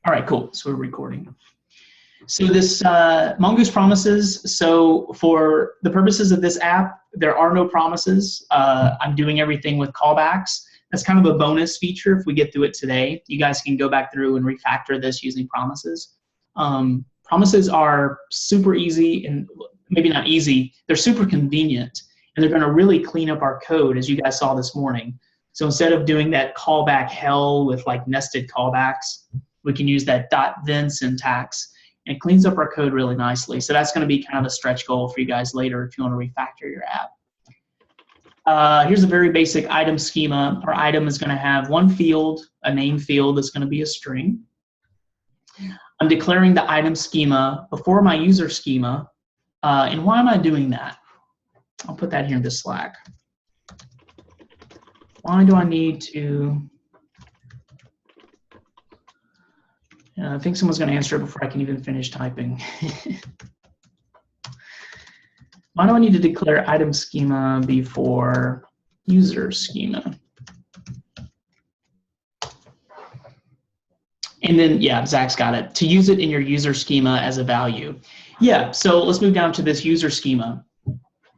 All right, cool. So we're recording. So this Mongoose promises. So for the purposes of this app, there are no promises. I'm doing everything with callbacks. That's kind of a bonus feature if we get through it today. You guys can go back through and refactor this using promises. Promises are super easy, and maybe not easy, they're super convenient, and they're going to really clean up our code, as you guys saw this morning. So instead of doing that callback hell with like nested callbacks, we can use that .then syntax, and it cleans up our code really nicely. So that's going to be kind of a stretch goal for you guys later if you want to refactor your app. Here's a very basic item schema. Our item is going to have one field, a name field that's going to be a string. I'm declaring the item schema before my user schema. And why am I doing that? I'll put that here in the Slack. Why do I need to? I think someone's going to answer it before I can even finish typing. Why do I need to declare item schema before user schema? And then, yeah, Zach's got it. To use it in your user schema as a value. Yeah, so let's move down to this user schema.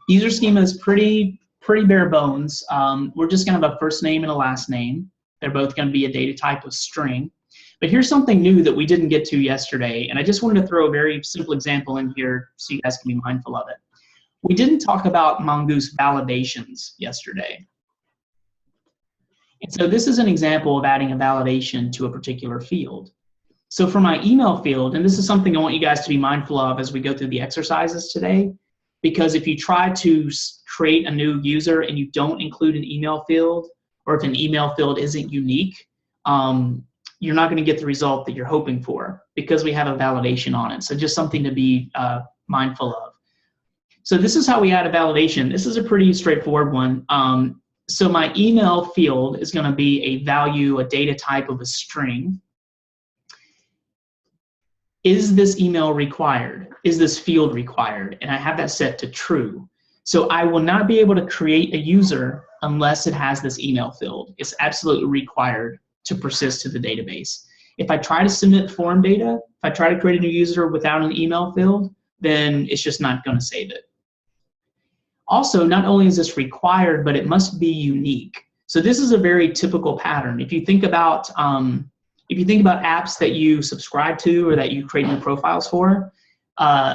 User schema is pretty bare bones. We're just going to have a first name and a last name. They're both going to be a data type of string. But here's something new that we didn't get to yesterday, and I just wanted to throw a very simple example in here so you guys can be mindful of it. We didn't talk about Mongoose validations yesterday. And so this is an example of adding a validation to a particular field. So for my email field, and this is something I want you guys to be mindful of as we go through the exercises today, because if you try to create a new user and you don't include an email field, or if an email field isn't unique, you're not going to get the result that you're hoping for because we have a validation on it. So just something to be mindful of. So this is how we add a validation. This is a pretty straightforward one. So my email field is going to be a value, a data type of a string. Is this email required? Is this field required? And I have that set to true. So I will not be able to create a user unless it has this email field. It's absolutely required to persist to the database. If I try to submit form data, if I try to create a new user without an email field, then it's just not going to save it. Also, not only is this required, but it must be unique. So this is a very typical pattern. If you think about apps that you subscribe to or that you create new profiles for,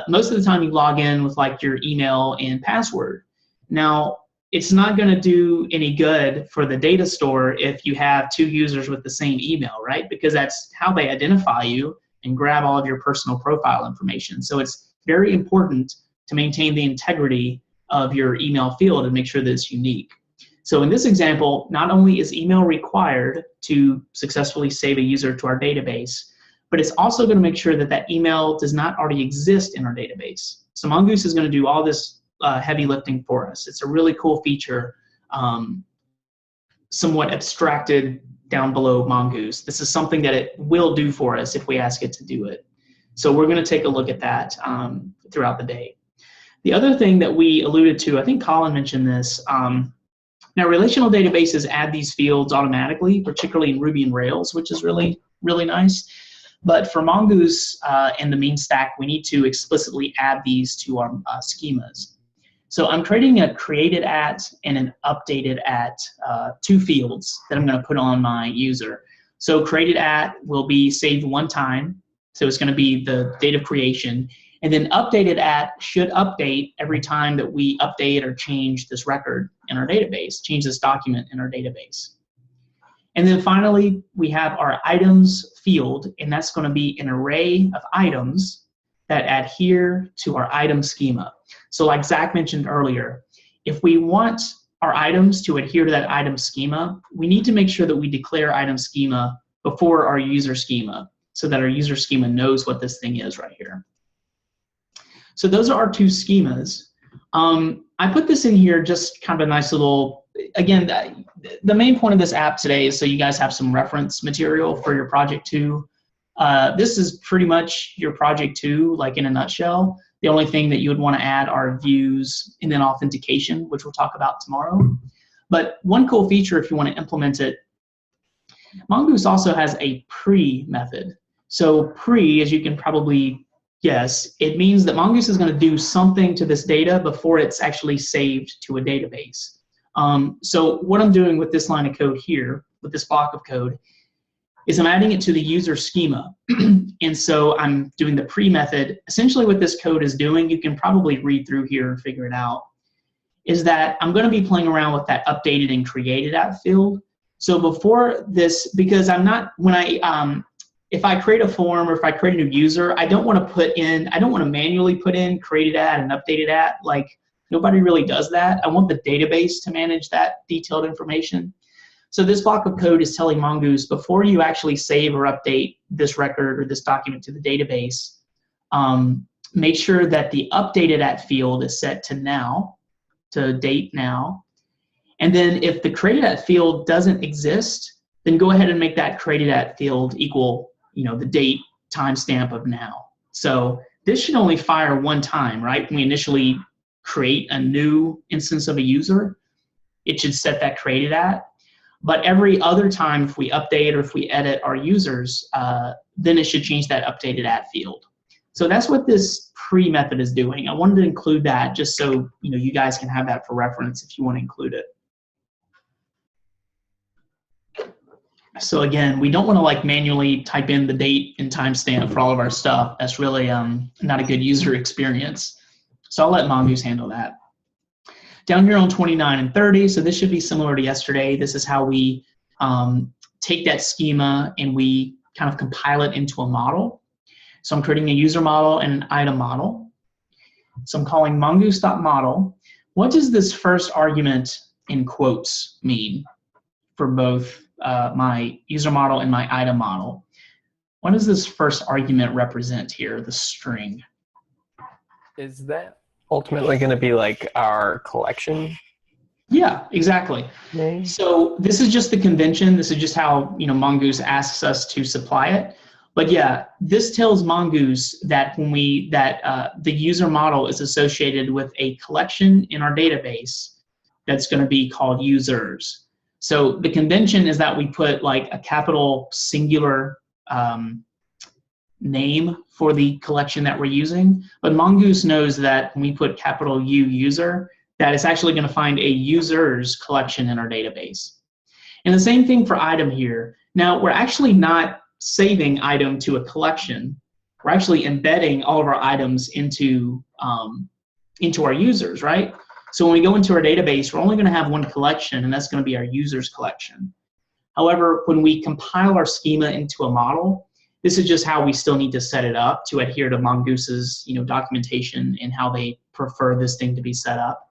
most of the time you log in with like your email and password. Now, it's not going to do any good for the data store if you have two users with the same email, right? Because that's how they identify you and grab all of your personal profile information. So it's very important to maintain the integrity of your email field and make sure that it's unique. So in this example, not only is email required to successfully save a user to our database, but it's also going to make sure that that email does not already exist in our database. So Mongoose is going to do all this heavy lifting for us. It's a really cool feature, somewhat abstracted down below Mongoose. This is something that it will do for us if we ask it to do it. So we're going to take a look at that throughout the day. The other thing that we alluded to, I think Colin mentioned this, now relational databases add these fields automatically, particularly in Ruby and Rails, which is really, really nice. But for Mongoose and the main stack, we need to explicitly add these to our schemas. So I'm creating a created at and an updated at two fields that I'm going to put on my user. So created at will be saved one time. So it's going to be the date of creation. And then updated at should update every time that we update or change this record in our database, change this document in our database. And then finally, we have our items field, and that's going to be an array of items that adhere to our item schema. So like Zach mentioned earlier, if we want our items to adhere to that item schema, we need to make sure that we declare item schema before our user schema so that our user schema knows what this thing is right here. So those are our two schemas. I put this in here just kind of a nice little, again, the main point of this app today is so you guys have some reference material for your project 2. This is pretty much your project 2, like in a nutshell. The only thing that you would want to add are views and then authentication, which we'll talk about tomorrow. But one cool feature if you want to implement it, Mongoose also has a pre method. So pre, as you can probably guess, it means that Mongoose is going to do something to this data before it's actually saved to a database. So what I'm doing with this line of code here, with this block of code, is I'm adding it to the user schema. And so I'm doing the pre method. Essentially what this code is doing, you can probably read through here and figure it out, is that I'm going to be playing around with that updated and created at field. So before this, because I'm not, when I, if I create a form or if I create a new user, I don't want to manually put in created at and updated at. Like, nobody really does that. I want the database to manage that detailed information. So this block of code is telling Mongoose, before you actually save or update this record or this document to the database, make sure that the updated at field is set to now, to date now. And then if the created at field doesn't exist, then go ahead and make that created at field equal, the date timestamp of now. So this should only fire one time, right? When we initially create a new instance of a user, it should set that created at. But every other time, if we update or if we edit our users, then it should change that updated at field. So that's what this pre method is doing. I wanted to include that just so you guys can have that for reference if you want to include it. So again, we don't want to like manually type in the date and timestamp for all of our stuff. That's really not a good user experience. So I'll let Mongoose handle that. Down here on 29 and 30, so this should be similar to yesterday. This is how we take that schema and we kind of compile it into a model. So I'm creating a user model and an item model. So I'm calling mongoose.model. What does this first argument in quotes mean for both my user model and my item model? What does this first argument represent here, the string? Is that ultimately going to be like our collection? Yeah, exactly. Name? So this is just the convention. This is just how Mongoose asks us to supply it. But yeah, this tells Mongoose that when the user model is associated with a collection in our database that's going to be called users. So the convention is that we put like a capital singular name for the collection that we're using, but Mongoose knows that when we put capital U user, that it's actually going to find a users collection in our database. And the same thing for item here. Now, we're actually not saving item to a collection. We're actually embedding all of our items into our users, right? So when we go into our database, we're only going to have one collection, and that's going to be our users collection. However, when we compile our schema into a model, this is just how we still need to set it up to adhere to Mongoose's documentation and how they prefer this thing to be set up.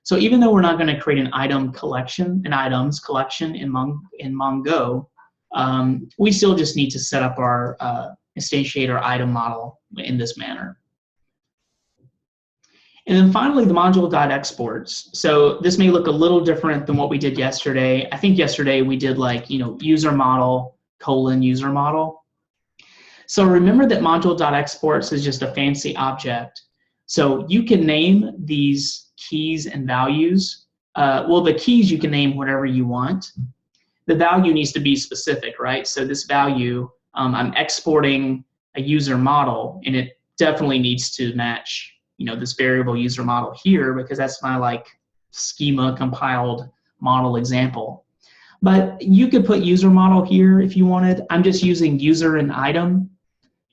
So even though we're not going to create an item collection, an items collection in Mongo, we still just need to set up our instantiate our item model in this manner. And then finally, the module.exports. So this may look a little different than what we did yesterday. I think yesterday we did like, user model, user model. So remember that module.exports is just a fancy object. So you can name these keys and values. Well, the keys you can name whatever you want. The value needs to be specific, right? So this value, I'm exporting a user model, and it definitely needs to match this variable user model here, because that's my like schema compiled model example. But you could put user model here if you wanted. I'm just using user and item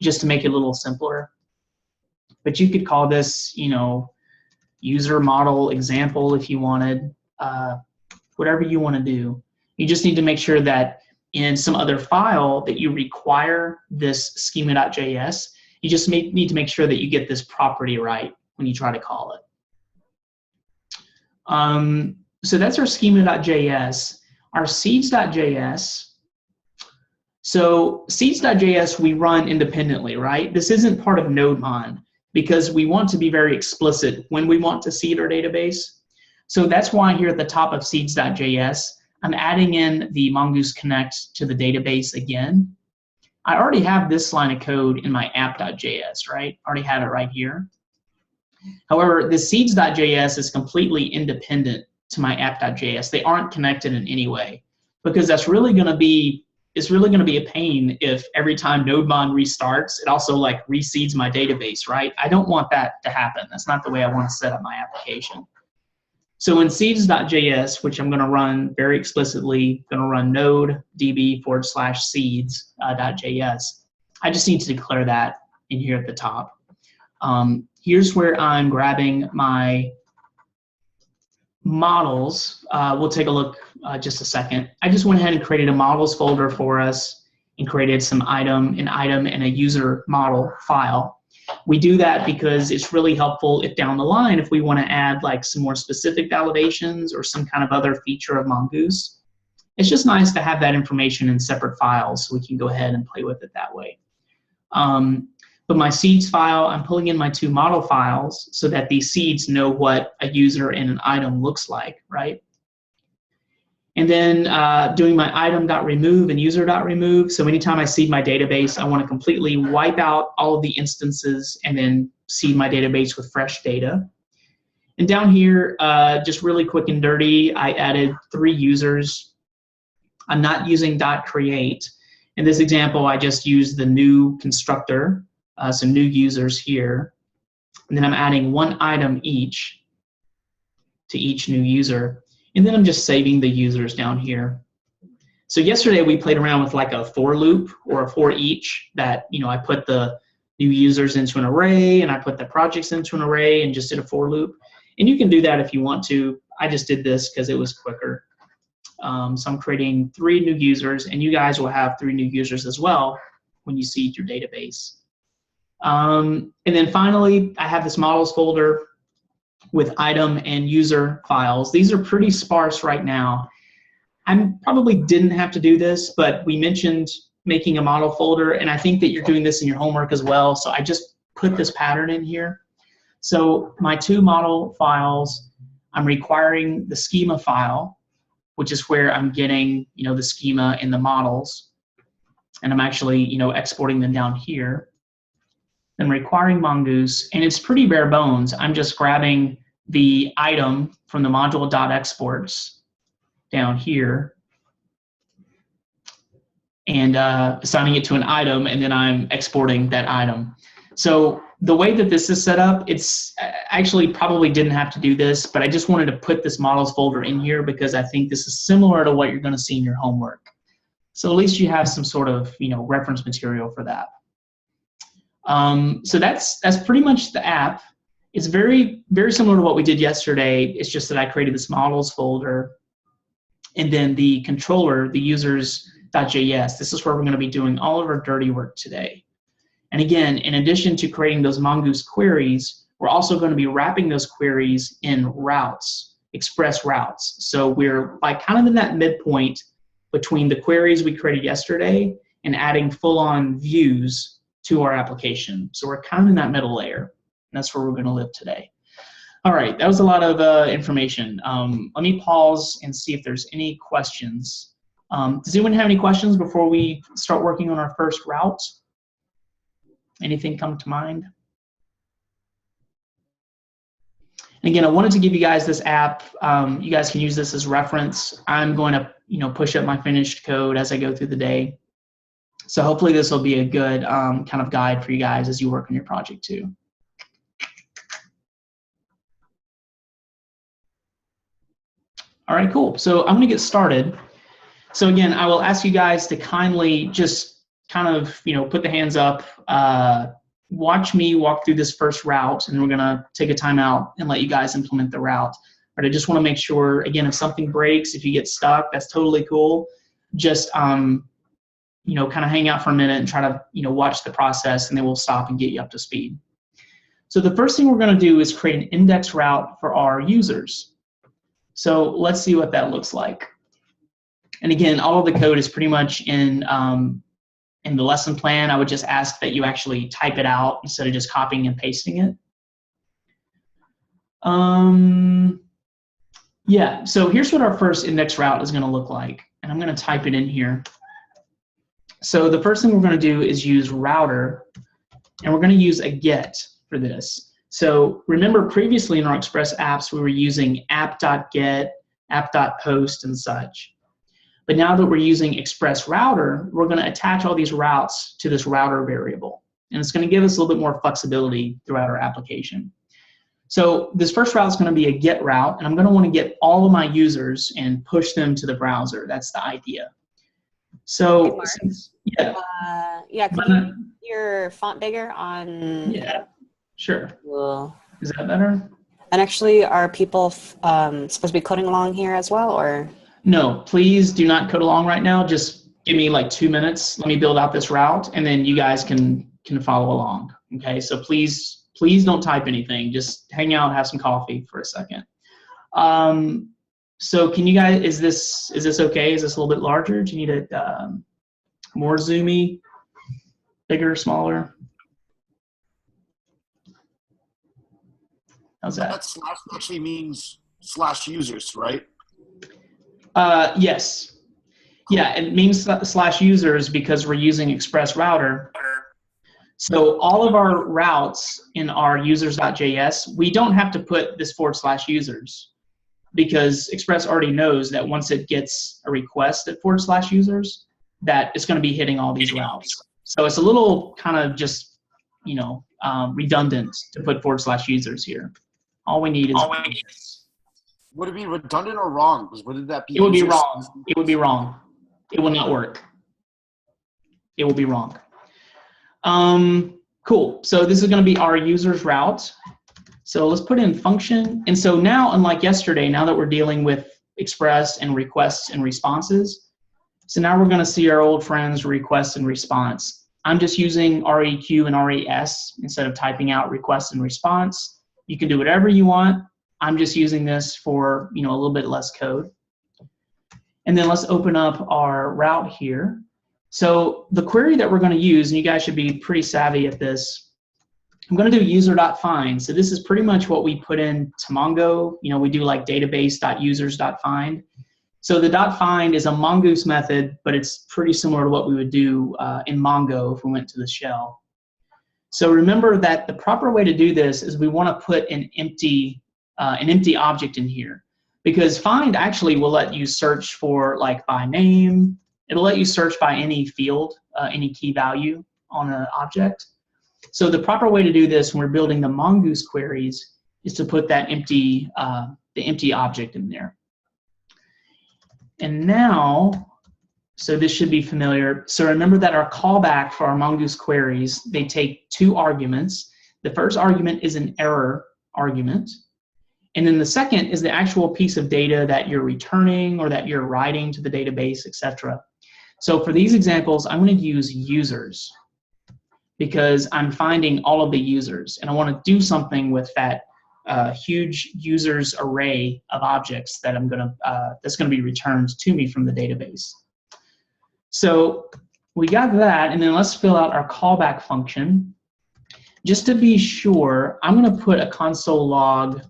just to make it a little simpler. But you could call this, user model example if you wanted, whatever you want to do. You just need to make sure that in some other file that you require this schema.js, you just need to make sure that you get this property right when you try to call it. So that's our schema.js. Our seeds.js. So seeds.js we run independently, right? This isn't part of NodeMon because we want to be very explicit when we want to seed our database. So that's why here at the top of seeds.js, I'm adding in the Mongoose Connect to the database again. I already have this line of code in my app.js, right? I already have it right here. However, the seeds.js is completely independent to my app.js. They aren't connected in any way because that's really going to be it's really going to be a pain if every time NodeMon restarts, it also like reseeds my database, right? I don't want that to happen. That's not the way I want to set up my application. So in seeds.js, which I'm going to run very explicitly, going to run node db/seeds.js. I just need to declare that in here at the top. Here's where I'm grabbing my models. We'll take a look just a second. I just went ahead and created a models folder for us and created an item and a user model file. We do that because it's really helpful if down the line, if we want to add like some more specific validations or some kind of other feature of Mongoose, it's just nice to have that information in separate files so we can go ahead and play with it that way. But my seeds file, I'm pulling in my two model files so that these seeds know what a user and an item looks like, right? And then doing my item.remove and user.remove. So anytime I seed my database, I want to completely wipe out all of the instances and then seed my database with fresh data. And down here, just really quick and dirty, I added 3 users. I'm not using .create. In this example, I just used the new constructor, some new users here. And then I'm adding 1 item each to each new user. And then I'm just saving the users down here. So yesterday we played around with like a for loop or a for each that, you know, I put the new users into an array and I put the projects into an array and just did a for loop. And you can do that if you want to. I just did this because it was quicker. So I'm creating 3 new users, and you guys will have 3 new users as well when you seed your database. And then finally, I have this models folder with item and user files. These are pretty sparse right now. I probably didn't have to do this, but we mentioned making a model folder, and I think that you're doing this in your homework as well, so I just put this pattern in here. So my 2 model files, I'm requiring the schema file, which is where I'm getting, you know, the schema and the models, and I'm actually, you know, exporting them down here. I'm requiring Mongoose, and it's pretty bare bones. I'm just grabbing the item from the module.exports down here and assigning it to an item, and then I'm exporting that item. So the way that this is set up, it's actually probably didn't have to do this, but I just wanted to put this models folder in here because I think this is similar to what you're going to see in your homework. So at least you have some sort of, you know, reference material for that. So that's pretty much the app. It's very, very similar to what we did yesterday. It's just that I created this models folder, and then the controller, the users.js. This is where we're going to be doing all of our dirty work today. And again, in addition to creating those Mongoose queries, we're also going to be wrapping those queries in routes, express routes. So we're like kind of in that midpoint between the queries we created yesterday and adding full-on views to our application. So we're kind of in that middle layer, and that's where we're going to live today. All right, that was a lot of information. Let me pause and see if there's any questions. Does anyone have any questions before we start working on our first route? Anything come to mind? And again, I wanted to give you guys this app. You guys can use this as reference. I'm going to, you know, push up my finished code as I go through the day. So hopefully this will be a good kind of guide for you guys as you work on your project too. All right, cool. So I'm going to get started. So again, I will ask you guys to kindly just kind of, you know, put the hands up, watch me walk through this first route, and we're going to take a time out and let you guys implement the route. But I just want to make sure, again, if something breaks, if you get stuck, that's totally cool. Just, you know, kind of hang out for a minute and try to, you know, watch the process, and then we'll stop and get you up to speed. So the first thing we're going to do is create an index route for our users. So let's see what that looks like. And again, all of the code is pretty much in the lesson plan. I would just ask that you actually type it out instead of just copying and pasting it. Yeah, so here's what our first index route is going to look like. And I'm going to type it in here. So the first thing we're going to do is use router, and we're going to use a get for this. So remember previously in our Express apps, we were using app.get, app.post, and such. But now that we're using Express Router, we're going to attach all these routes to this router variable. And it's going to give us a little bit more flexibility throughout our application. So this first route is going to be a get route, and I'm going to want to get all of my users and push them to the browser. That's the idea. So, yeah. Yeah, could you make your font bigger on? Yeah, sure. Cool. Is that better? And actually, are people supposed to be coding along here as well, or? No, please do not code along right now. Just give me like 2 minutes. Let me build out this route, and then you guys can follow along. Okay, so please don't type anything. Just hang out, have some coffee for a second. So can you guys? Is this okay? Is this a little bit larger? Do you need it more zoomy, bigger, smaller? How's that? That slash actually means /users, right? Yes. Yeah, it means /users because we're using Express Router. So all of our routes in our users.js, we don't have to put this /users because Express already knows that once it gets a request at /users, that it's going to be hitting all these routes. So it's a little kind of just, redundant to put /users here. All we need is. Would it be redundant or wrong? Because would that be? It would be wrong. It would be wrong. It will not work. It will be wrong. Cool. So this is going to be our users route. So let's put in function. And so now, unlike yesterday, now that we're dealing with Express and requests and responses, so now we're going to see our old friends request and response. I'm just using REQ and RES instead of typing out request and response. You can do whatever you want. I'm just using this for a little bit less code. And then let's open up our route here. So the query that we're going to use, and you guys should be pretty savvy at this, I'm going to do user.find. So this is pretty much what we put in to Mongo. We do like database.users.find. So the .find is a Mongoose method, but it's pretty similar to what we would do in Mongo if we went to the shell. So remember that the proper way to do this is we want to put an empty object in here, because find actually will let you search for like by name. It'll let you search by any field, any key value on an object. So the proper way to do this when we're building the Mongoose queries is to put that the empty object in there. And now, so this should be familiar. So remember that our callback for our Mongoose queries, they take 2 arguments. The first argument is an error argument. And then the second is the actual piece of data that you're returning or that you're writing to the database, etc. So for these examples, I'm going to use users because I'm finding all of the users, and I want to do something with that huge users array of objects that that's going to be returned to me from the database. So we got that, and then let's fill out our callback function. Just to be sure, I'm going to put a console log.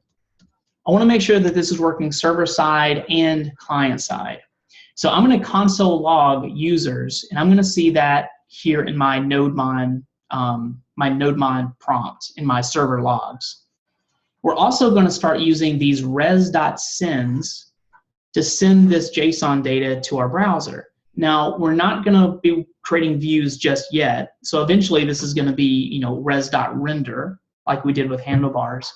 I want to make sure that this is working server side and client side. So I'm going to console log users, and I'm going to see that here in my NodeMon prompt in my server logs. We're also going to start using these res.sends to send this JSON data to our browser. Now, we're not going to be creating views just yet. So eventually this is going to be, res.render like we did with handlebars.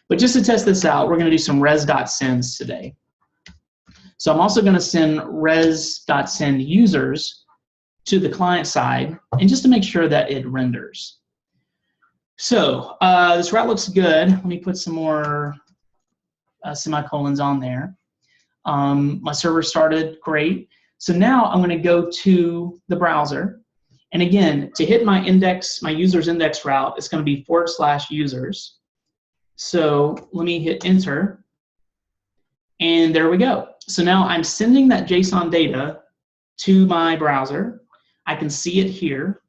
But just to test this out, we're going to do some res.sends today. So I'm also going to send res.send users to the client side, and just to make sure that it renders. So this route looks good. Let me put some more semicolons on there. My server started, great. So now I'm going to go to the browser. And again, to hit my index, my user's index route, it's going to be /users. So let me hit enter. And there we go. So now I'm sending that JSON data to my browser. I can see it here.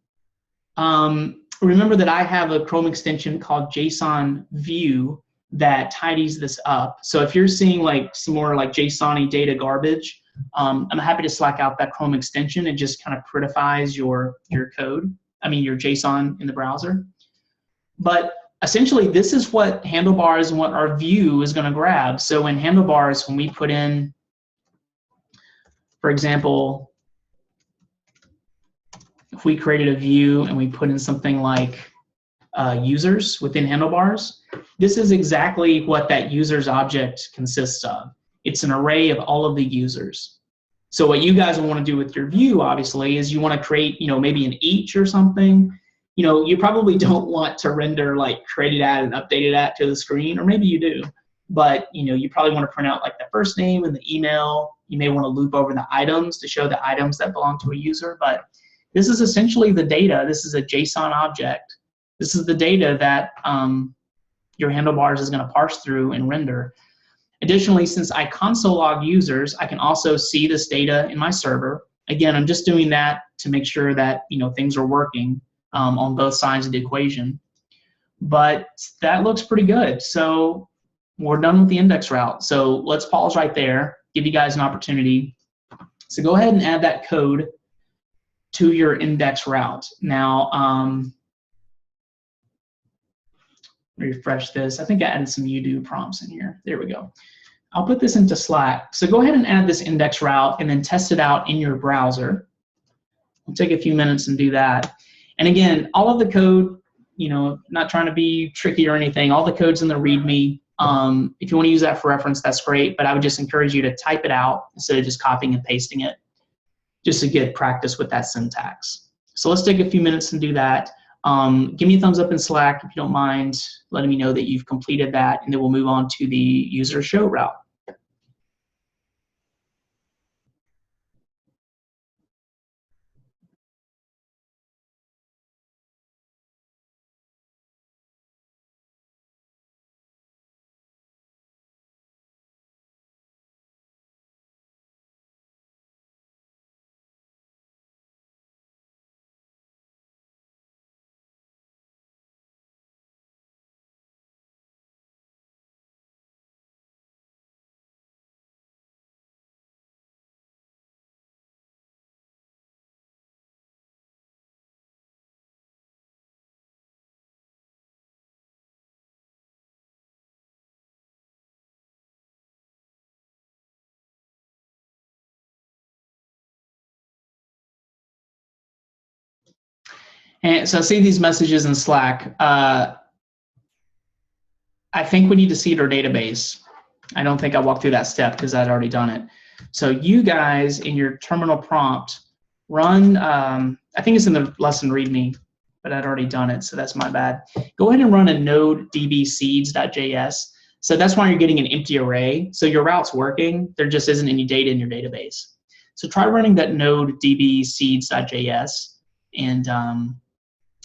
Remember that I have a Chrome extension called JSON View that tidies this up. So if you're seeing like some more like JSON-y data garbage, I'm happy to slack out that Chrome extension. It just kind of prettifies your code, your JSON in the browser. But essentially, this is what handlebars and what our view is going to grab. So in handlebars, when we put in For example, if we created a view and we put in something like users within handlebars, this is exactly what that users object consists of. It's an array of all of the users. So what you guys will want to do with your view, obviously, is you want to create, maybe an each or something. You probably don't want to render like created at and updated at to the screen, or maybe you do. But you probably want to print out like the first name and the email. You may want to loop over the items to show the items that belong to a user. But this is essentially the data. This is a JSON object. This is the data that your handlebars is going to parse through and render. Additionally, since I console log users, I can also see this data in my server. Again, I'm just doing that to make sure that things are working on both sides of the equation. But that looks pretty good. So we're done with the index route. So let's pause right there, give you guys an opportunity. So go ahead and add that code to your index route. Now, refresh this. I think I added some udo prompts in here. There we go. I'll put this into Slack. So go ahead and add this index route and then test it out in your browser. It'll take a few minutes and do that. And again, all of the code, not trying to be tricky or anything, all the code's in the README. If you want to use that for reference, that's great, but I would just encourage you to type it out instead of just copying and pasting it, just to get practice with that syntax. So let's take a few minutes and do that. Give me a thumbs up in Slack if you don't mind letting me know that you've completed that, and then we'll move on to the user show route. And so I see these messages in Slack. I think we need to seed our database. I don't think I walked through that step because I'd already done it. So you guys in your terminal prompt run, I think it's in the lesson README, but I'd already done it, so that's my bad. Go ahead and run a node dbseeds.js. So that's why you're getting an empty array. So your route's working, there just isn't any data in your database. So try running that node dbseeds.js, and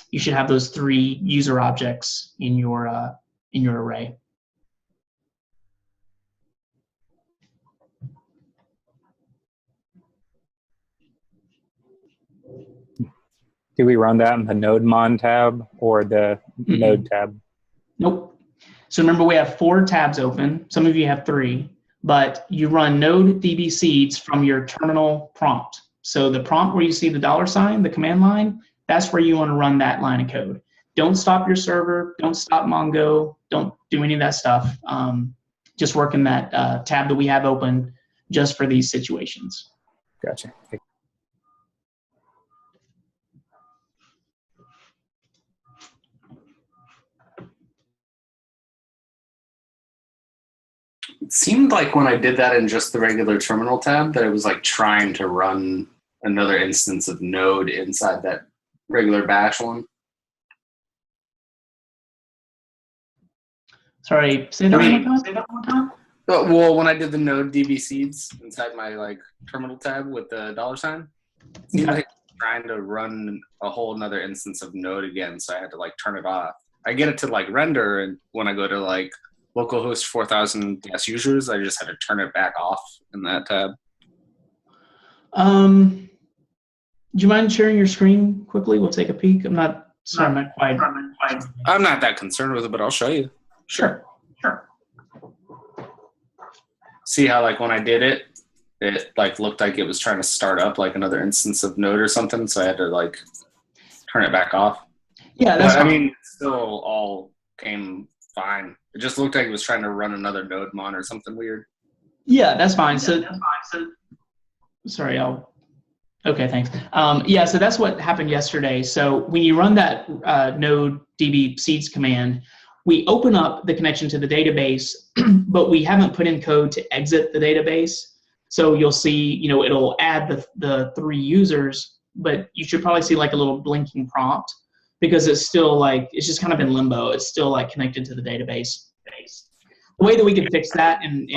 you should have those 3 user objects in your array. Do we run that in the node mon tab or the node tab? Nope. So remember, we have 4 tabs open. Some of you have 3, but you run node dbseeds from your terminal prompt. So the prompt where you see the $, the command line, that's where you want to run that line of code. Don't stop your server. Don't stop Mongo. Don't do any of that stuff. Just work in that tab that we have open just for these situations. Gotcha. It seemed like when I did that in just the regular terminal tab that it was like trying to run another instance of Node inside that regular bash one. Sorry, say that one more time. Well, when I did the Node DB seeds inside my like terminal tab with the $, it seemed like trying to run a whole another instance of Node again, so I had to like turn it off. I get it to like render, and when I go to like localhost 4000 guest users, I just had to turn it back off in that tab. Do you mind sharing your screen quickly? We'll take a peek. I'm not quite. I'm not that concerned with it, but I'll show you. Sure. See how like when I did it, it like looked like it was trying to start up like another instance of Node or something, so I had to like turn it back off. Yeah, that's but, I mean, it still all came fine. It just looked like it was trying to run another node mon or something weird. Yeah, that's fine. So sorry, okay, thanks. Yeah, so that's what happened yesterday. So when you run that node db seeds command, we open up the connection to the database, but we haven't put in code to exit the database. So you'll see, it'll add the 3 users, but you should probably see like a little blinking prompt because it's still like, it's just kind of in limbo. It's still like connected to the database. The way that we could fix that in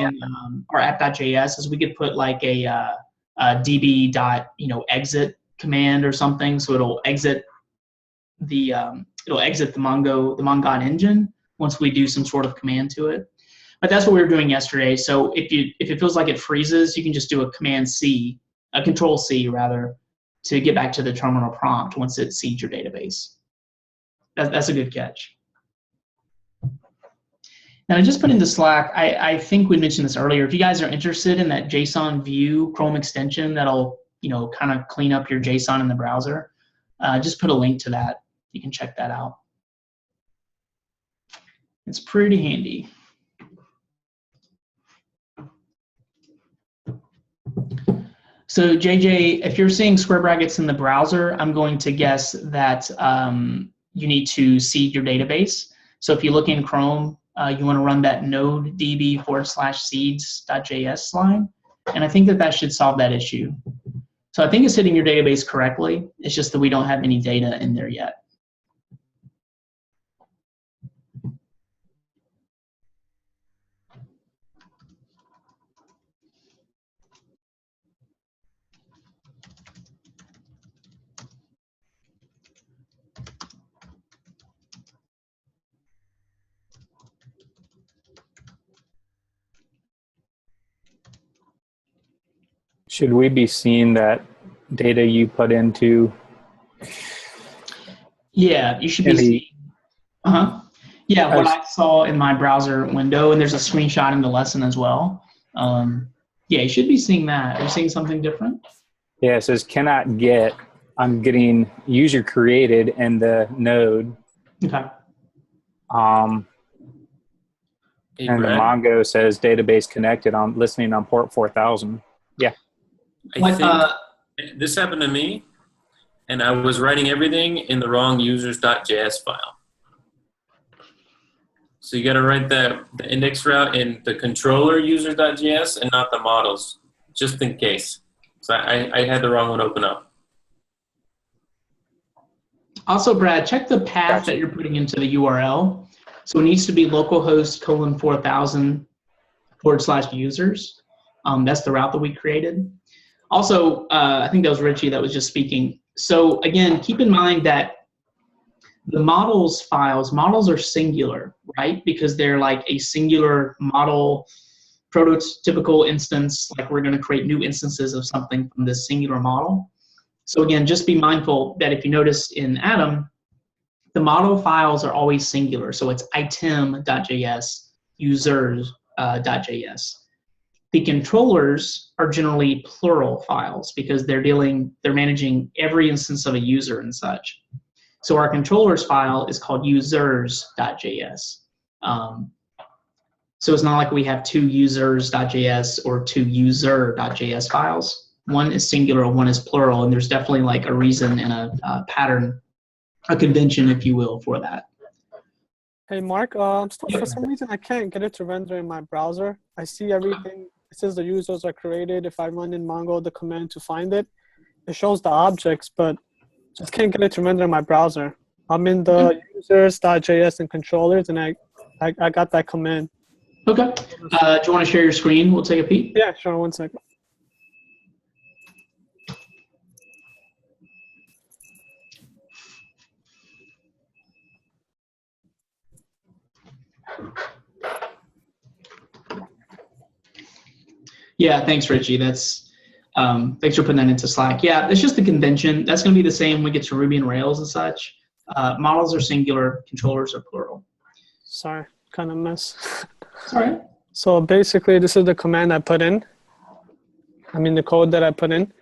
our app.js is we could put like a db dot exit command or something, so it'll exit the Mongo engine once we do some sort of command to it. But that's what we were doing yesterday. So if it feels like it freezes, you can just do a Control C rather, to get back to the terminal prompt once it seeds your database. That's a good catch. Now I just put into Slack, I think we mentioned this earlier, if you guys are interested in that JSON view Chrome extension that'll kind of clean up your JSON in the browser, just put a link to that. You can check that out. It's pretty handy. So JJ, if you're seeing square brackets in the browser, I'm going to guess that you need to seed your database. So if you look in Chrome, you want to run that node db/seeds.js line, and I think that should solve that issue. So I think it's hitting your database correctly. It's just that we don't have any data in there yet. Should we be seeing that data you put into? Yeah, you should be seeing. Yeah, what I saw in my browser window, and there's a screenshot in the lesson as well. Yeah, you should be seeing that. Are you seeing something different? Yeah, it says cannot get. I'm getting user created in the node. Okay. Hey, And the Brad, Mongo says database connected. I'm listening on port 4000. Yeah. I think this happened to me, and I was writing everything in the wrong users.js file. So you got to write the index route in the controller users.js and not the models, just in case. So I had the wrong one open up. Also, Brad, check the path that you're putting into the URL. So it needs to be localhost :4000/users. That's the route that we created. Also, I think that was Richie that was just speaking. So again, keep in mind that the models are singular, right? Because they're like a singular model prototypical instance, like we're going to create new instances of something from this singular model. So again, just be mindful that if you notice in Atom, the model files are always singular. So it's item.js, users.js. The controllers are generally plural files because they're managing every instance of a user and such. So our controllers file is called users.js. So it's not like we have 2 users.js or 2 user.js files. One is singular, one is plural, and there's definitely like a reason and a pattern, a convention, if you will, for that. Hey, Mark, for some reason I can't get it to render in my browser. I see everything. It says the users are created. If I run in Mongo the command to find it, it shows the objects, but just can't get it to render in my browser. I'm in the users.js and controllers, and I got that command. Okay. Do you want to share your screen? We'll take a peek. Yeah, sure. 1 second. Yeah, thanks, Richie. That's thanks for putting that into Slack. Yeah, it's just the convention. That's going to be the same when we get to Ruby and Rails and such. Models are singular, controllers are plural. Sorry, kind of mess. All right. So basically, this is the command I put in. I mean, the code that I put in.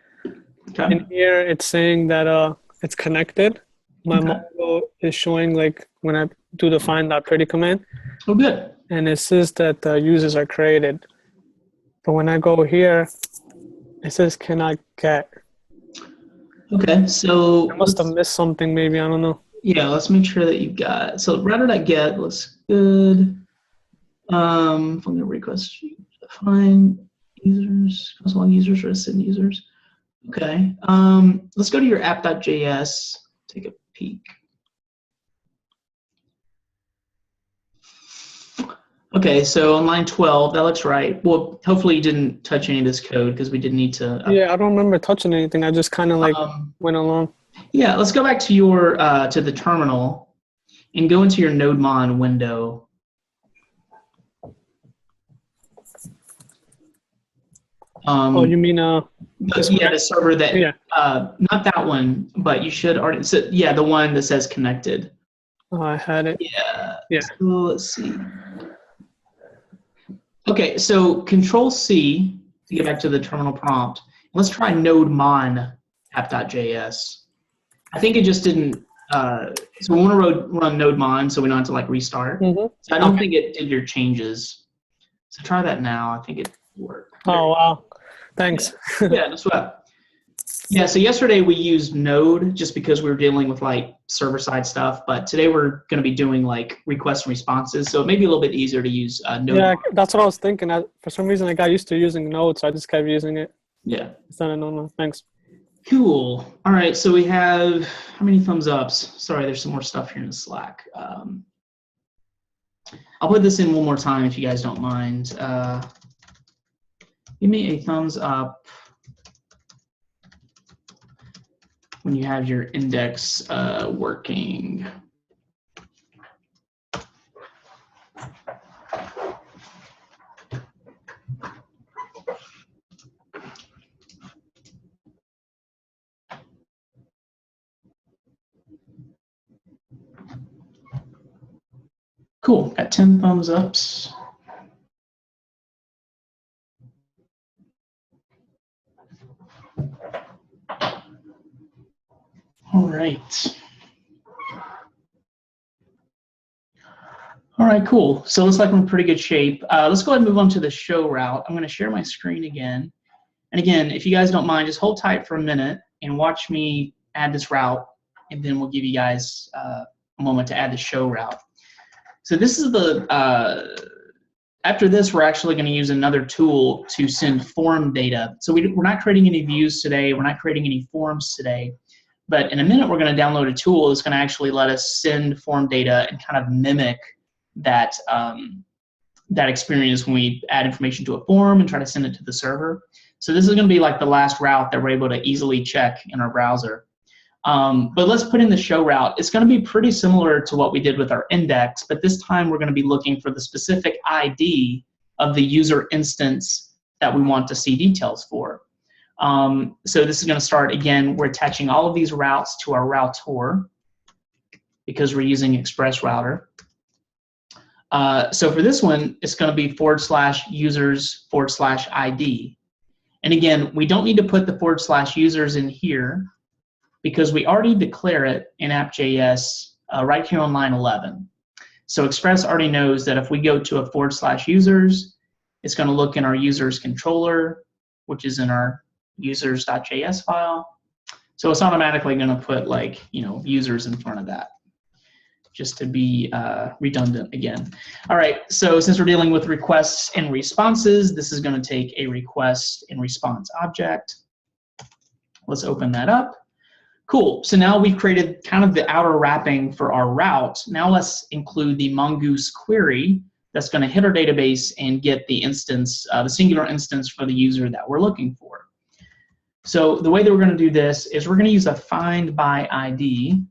Okay. In here, it's saying that it's connected. My Okay. Mongo is showing like when I do the find.pretty command. Oh, good. And it says that the users are created. But when I go here It says cannot get. Okay, so I must have missed something maybe, I don't know. yeah, let's make sure that you got, so router.get looks good. Function request, define users, console users, or send users. Okay, let's go to your app.js, take a peek. Okay, so on line 12, that looks right. Well, hopefully you didn't touch any of this code because we did need to. Yeah, I don't remember touching anything. I just kind of like went along. Yeah, let's go back to your to the terminal and go into your NodeMon window. Oh, you mean the server that not that one, but you should already. So, yeah, the one that says connected. Oh, I had it. Yeah. Yeah. So let's see. Okay, so Control C to get back to the terminal prompt. Let's try NodeMon app.js. I think it just didn't. So we want to run NodeMon, so we don't have to like restart. Mm-hmm. So I don't think it did your changes. So try that now. I think it worked. Oh wow, thanks. Yeah, no sweat. Yeah, so yesterday we used Node just because we were dealing with like server-side stuff, but today we're going to be doing like requests and responses, so it may be a little bit easier to use Node. Yeah, that's what I was thinking. For some reason, I got used to using Node, so I just kept using it. Yeah. It's not a no. Thanks. Cool. All right, so we have, how many thumbs ups? Sorry, there's some more stuff here in Slack. I'll put this in one more time if you guys don't mind. Give me a thumbs up when you have your index working. Cool, got 10 thumbs ups. All right. All right, cool. So it looks like we're in pretty good shape. Let's go ahead and move on to the show route. I'm going to share my screen again. And again, if you guys don't mind, just hold tight for a minute and watch me add this route, and then we'll give you guys a moment to add the show route. So this is the, after this, we're actually going to use another tool to send form data. So we're not creating any views today. We're not creating any forms today. But in a minute, we're going to download a tool that's going to actually let us send form data and kind of mimic that, that experience when we add information to a form and try to send it to the server. So this is going to be like the last route that we're able to easily check in our browser. But let's put in the show route. It's going to be pretty similar to what we did with our index, but this time we're going to be looking for the specific ID of the user instance that we want to see details for. So this is going to start, again, we're attaching all of these routes to our router because we're using Express Router. So for this one, it's going to be /users/ID. And again, we don't need to put the /users in here because we already declare it in app.js right here on line 11. So Express already knows that if we go to a /users, it's going to look in our users controller, which is in our users.js file. So it's automatically going to put like, users in front of that, just to be redundant again. All right, so since we're dealing with requests and responses, this is going to take a request and response object. Let's open that up. Cool, so now we've created kind of the outer wrapping for our route. Now let's include the Mongoose query that's going to hit our database and get the instance, the singular instance for the user that we're looking for. So the way that we're going to do this is we're going to use a find by ID.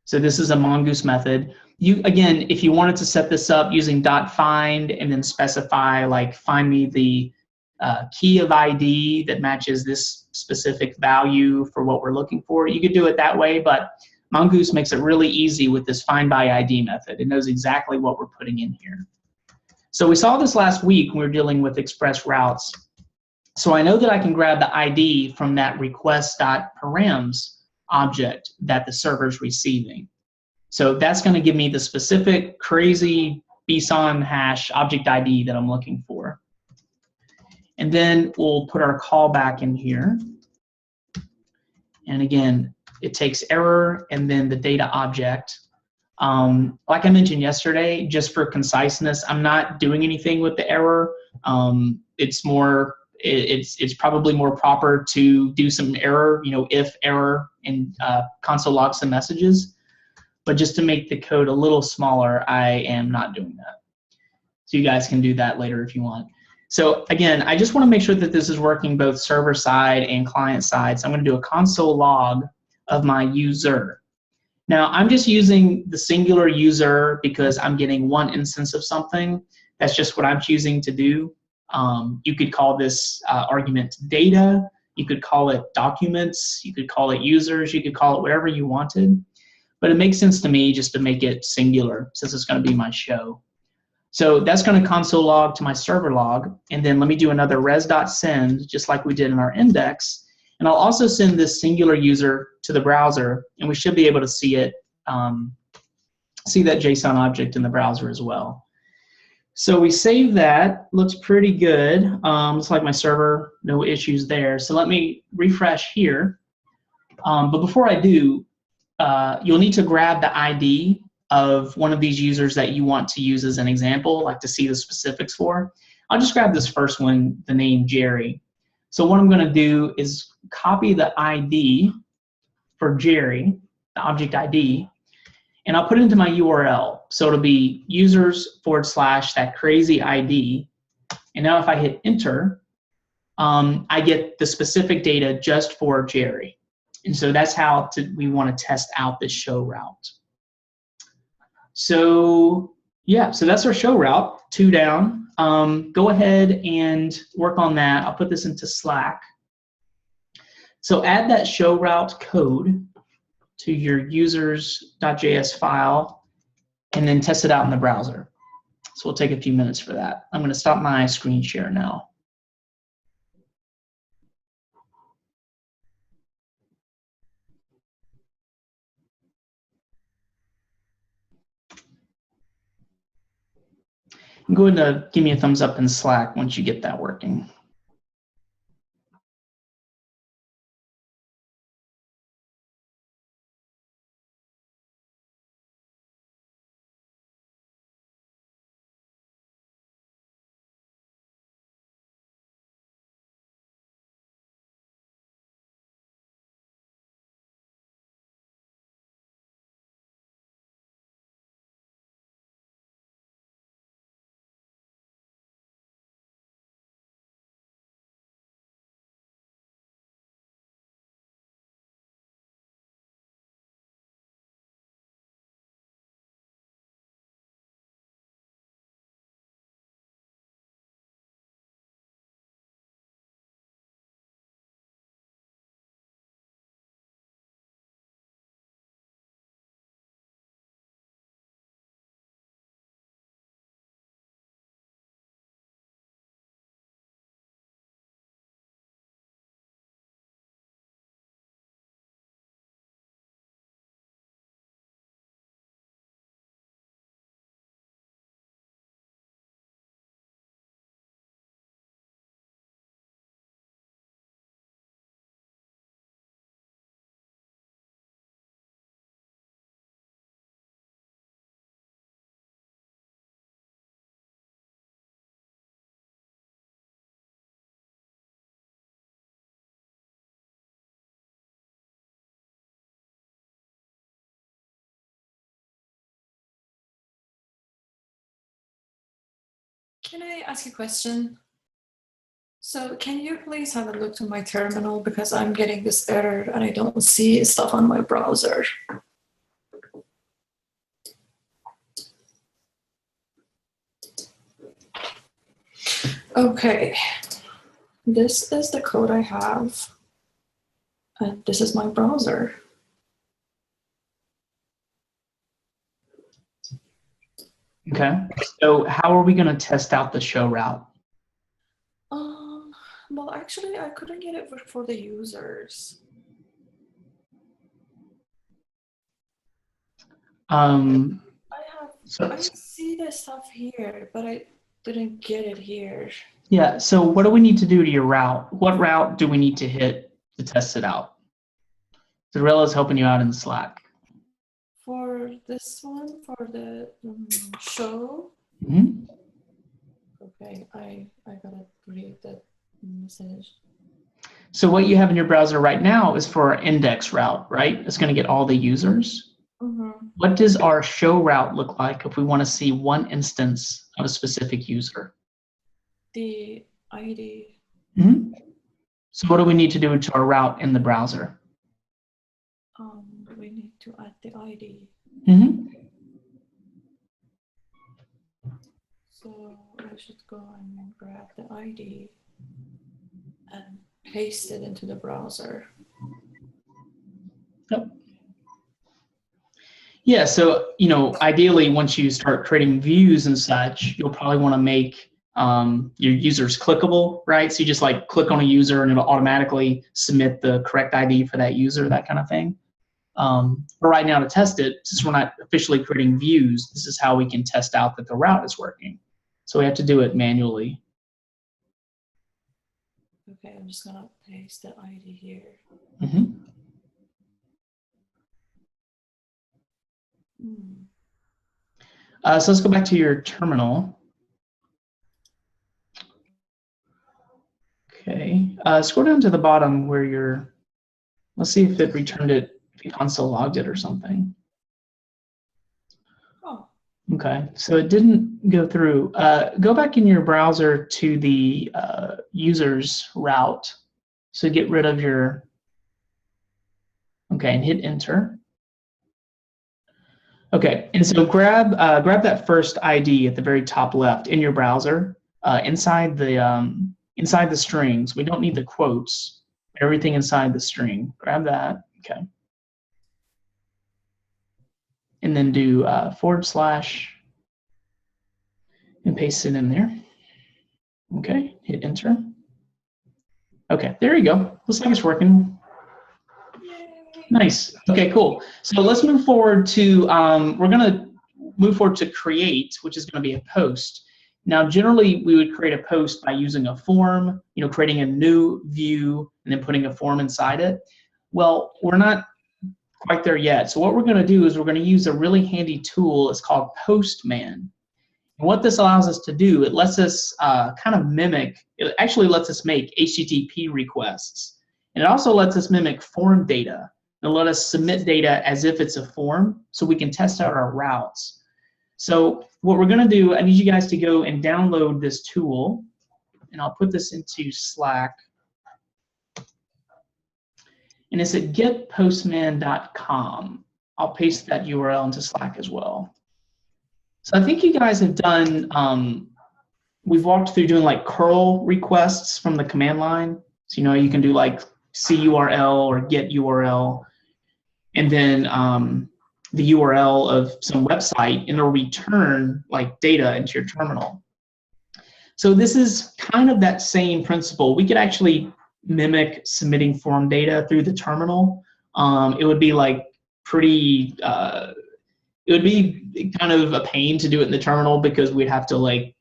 So this is a Mongoose method. Again, if you wanted to set this up using .find and then specify, like, find me the key of ID that matches this specific value for what we're looking for, you could do it that way, but Mongoose makes it really easy with this find by ID method. It knows exactly what we're putting in here. So we saw this last week when we were dealing with express routes. So I know that I can grab the ID from that request.params object that the server's receiving. So that's going to give me the specific crazy BSON hash object ID that I'm looking for. And then we'll put our callback in here. And again, it takes error and then the data object. Like I mentioned yesterday, just for conciseness, I'm not doing anything with the error. It's probably more proper to do some error, if error, and console log some messages. But just to make the code a little smaller, I am not doing that. So you guys can do that later if you want. So again, I just want to make sure that this is working both server side and client side. So I'm going to do a console log of my user. Now I'm just using the singular user because I'm getting one instance of something. That's just what I'm choosing to do. You could call this argument data. You could call it documents. You could call it users. You could call it whatever you wanted. But it makes sense to me just to make it singular since it's going to be my show. So that's going to console log to my server log. And then let me do another res.send, just like we did in our index. And I'll also send this singular user to the browser, and we should be able to see it, see that JSON object in the browser as well. So we save that. Looks pretty good. Looks like my server, no issues there. So let me refresh here. But before I do, you'll need to grab the ID of one of these users that you want to use as an example, like to see the specifics for. I'll just grab this first one, the name Jerry. So what I'm going to do is copy the ID for Jerry, the object ID, and I'll put it into my URL. So it'll be users / that crazy ID. And now if I hit enter, I get the specific data just for Jerry. And so that's how we want to test out this show route. So yeah, so that's our show route, 2 down. Go ahead and work on that. I'll put this into Slack. So add that show route code to your users.js file and then test it out in the browser. So we'll take a few minutes for that. I'm going to stop my screen share now. Go ahead and give me a thumbs up in Slack once you get that working. Can I ask a question? So can you please have a look to my terminal because I'm getting this error and I don't see stuff on my browser. Okay, this is the code I have and this is my browser. Okay, so how are we going to test out the show route? Well, actually, I couldn't get it for the users. I see the stuff here, but I didn't get it here. Yeah, so what do we need to do to your route? What route do we need to hit to test it out? Zorella's helping you out in Slack. For this one, for the show. Mhm. Okay, I gotta read that message. So what you have in your browser right now is for our index route, right? It's going to get all the users. Mm-hmm. What does our show route look like if we want to see one instance of a specific user? The ID. Mhm. So what do we need to do to our route in the browser? We need to add the ID. Mhm. So I should go and grab the ID and paste it into the browser. Yep. Yeah, so ideally, once you start creating views and such, you'll probably want to make your users clickable, right? So you just like click on a user and it'll automatically submit the correct ID for that user, that kind of thing. But right now to test it, since we're not officially creating views, this is how we can test out that the route is working. So we have to do it manually. Okay, I'm just gonna paste the ID here. Mm-hmm. So let's go back to your terminal. Okay, scroll down to the bottom where you're, let's see if it returned it, if you console logged it or something. Oh. Okay, so it didn't go through. Go back in your browser to the user's route. So get rid of your, okay, and hit enter. Okay, and so grab that first ID at the very top left in your browser, inside the strings. We don't need the quotes. Everything inside the string. Grab that. Okay. And then do / and paste it in there. Okay, hit enter. Okay, there you go. Looks like it's working. Nice. Okay, cool. So let's move forward to, we're going to move forward to create, which is going to be a post. Now, generally, we would create a post by using a form, creating a new view and then putting a form inside it. Well, we're not quite there yet. So what we're going to do is we're going to use a really handy tool. It's called Postman. And what this allows us to do, it lets us kind of mimic, it actually lets us make HTTP requests. And it also lets us mimic form data and let us submit data as if it's a form so we can test out our routes. So what we're going to do, I need you guys to go and download this tool. And I'll put this into Slack. And it's at getpostman.com. I'll paste that URL into Slack as well. So I think you guys have done, we've walked through doing like curl requests from the command line. So you can do like curl or get URL, and then the URL of some website, and it'll return like data into your terminal. So this is kind of that same principle. We could actually mimic submitting form data through the terminal. It would be like pretty, it would be kind of a pain to do it in the terminal because we'd have to like,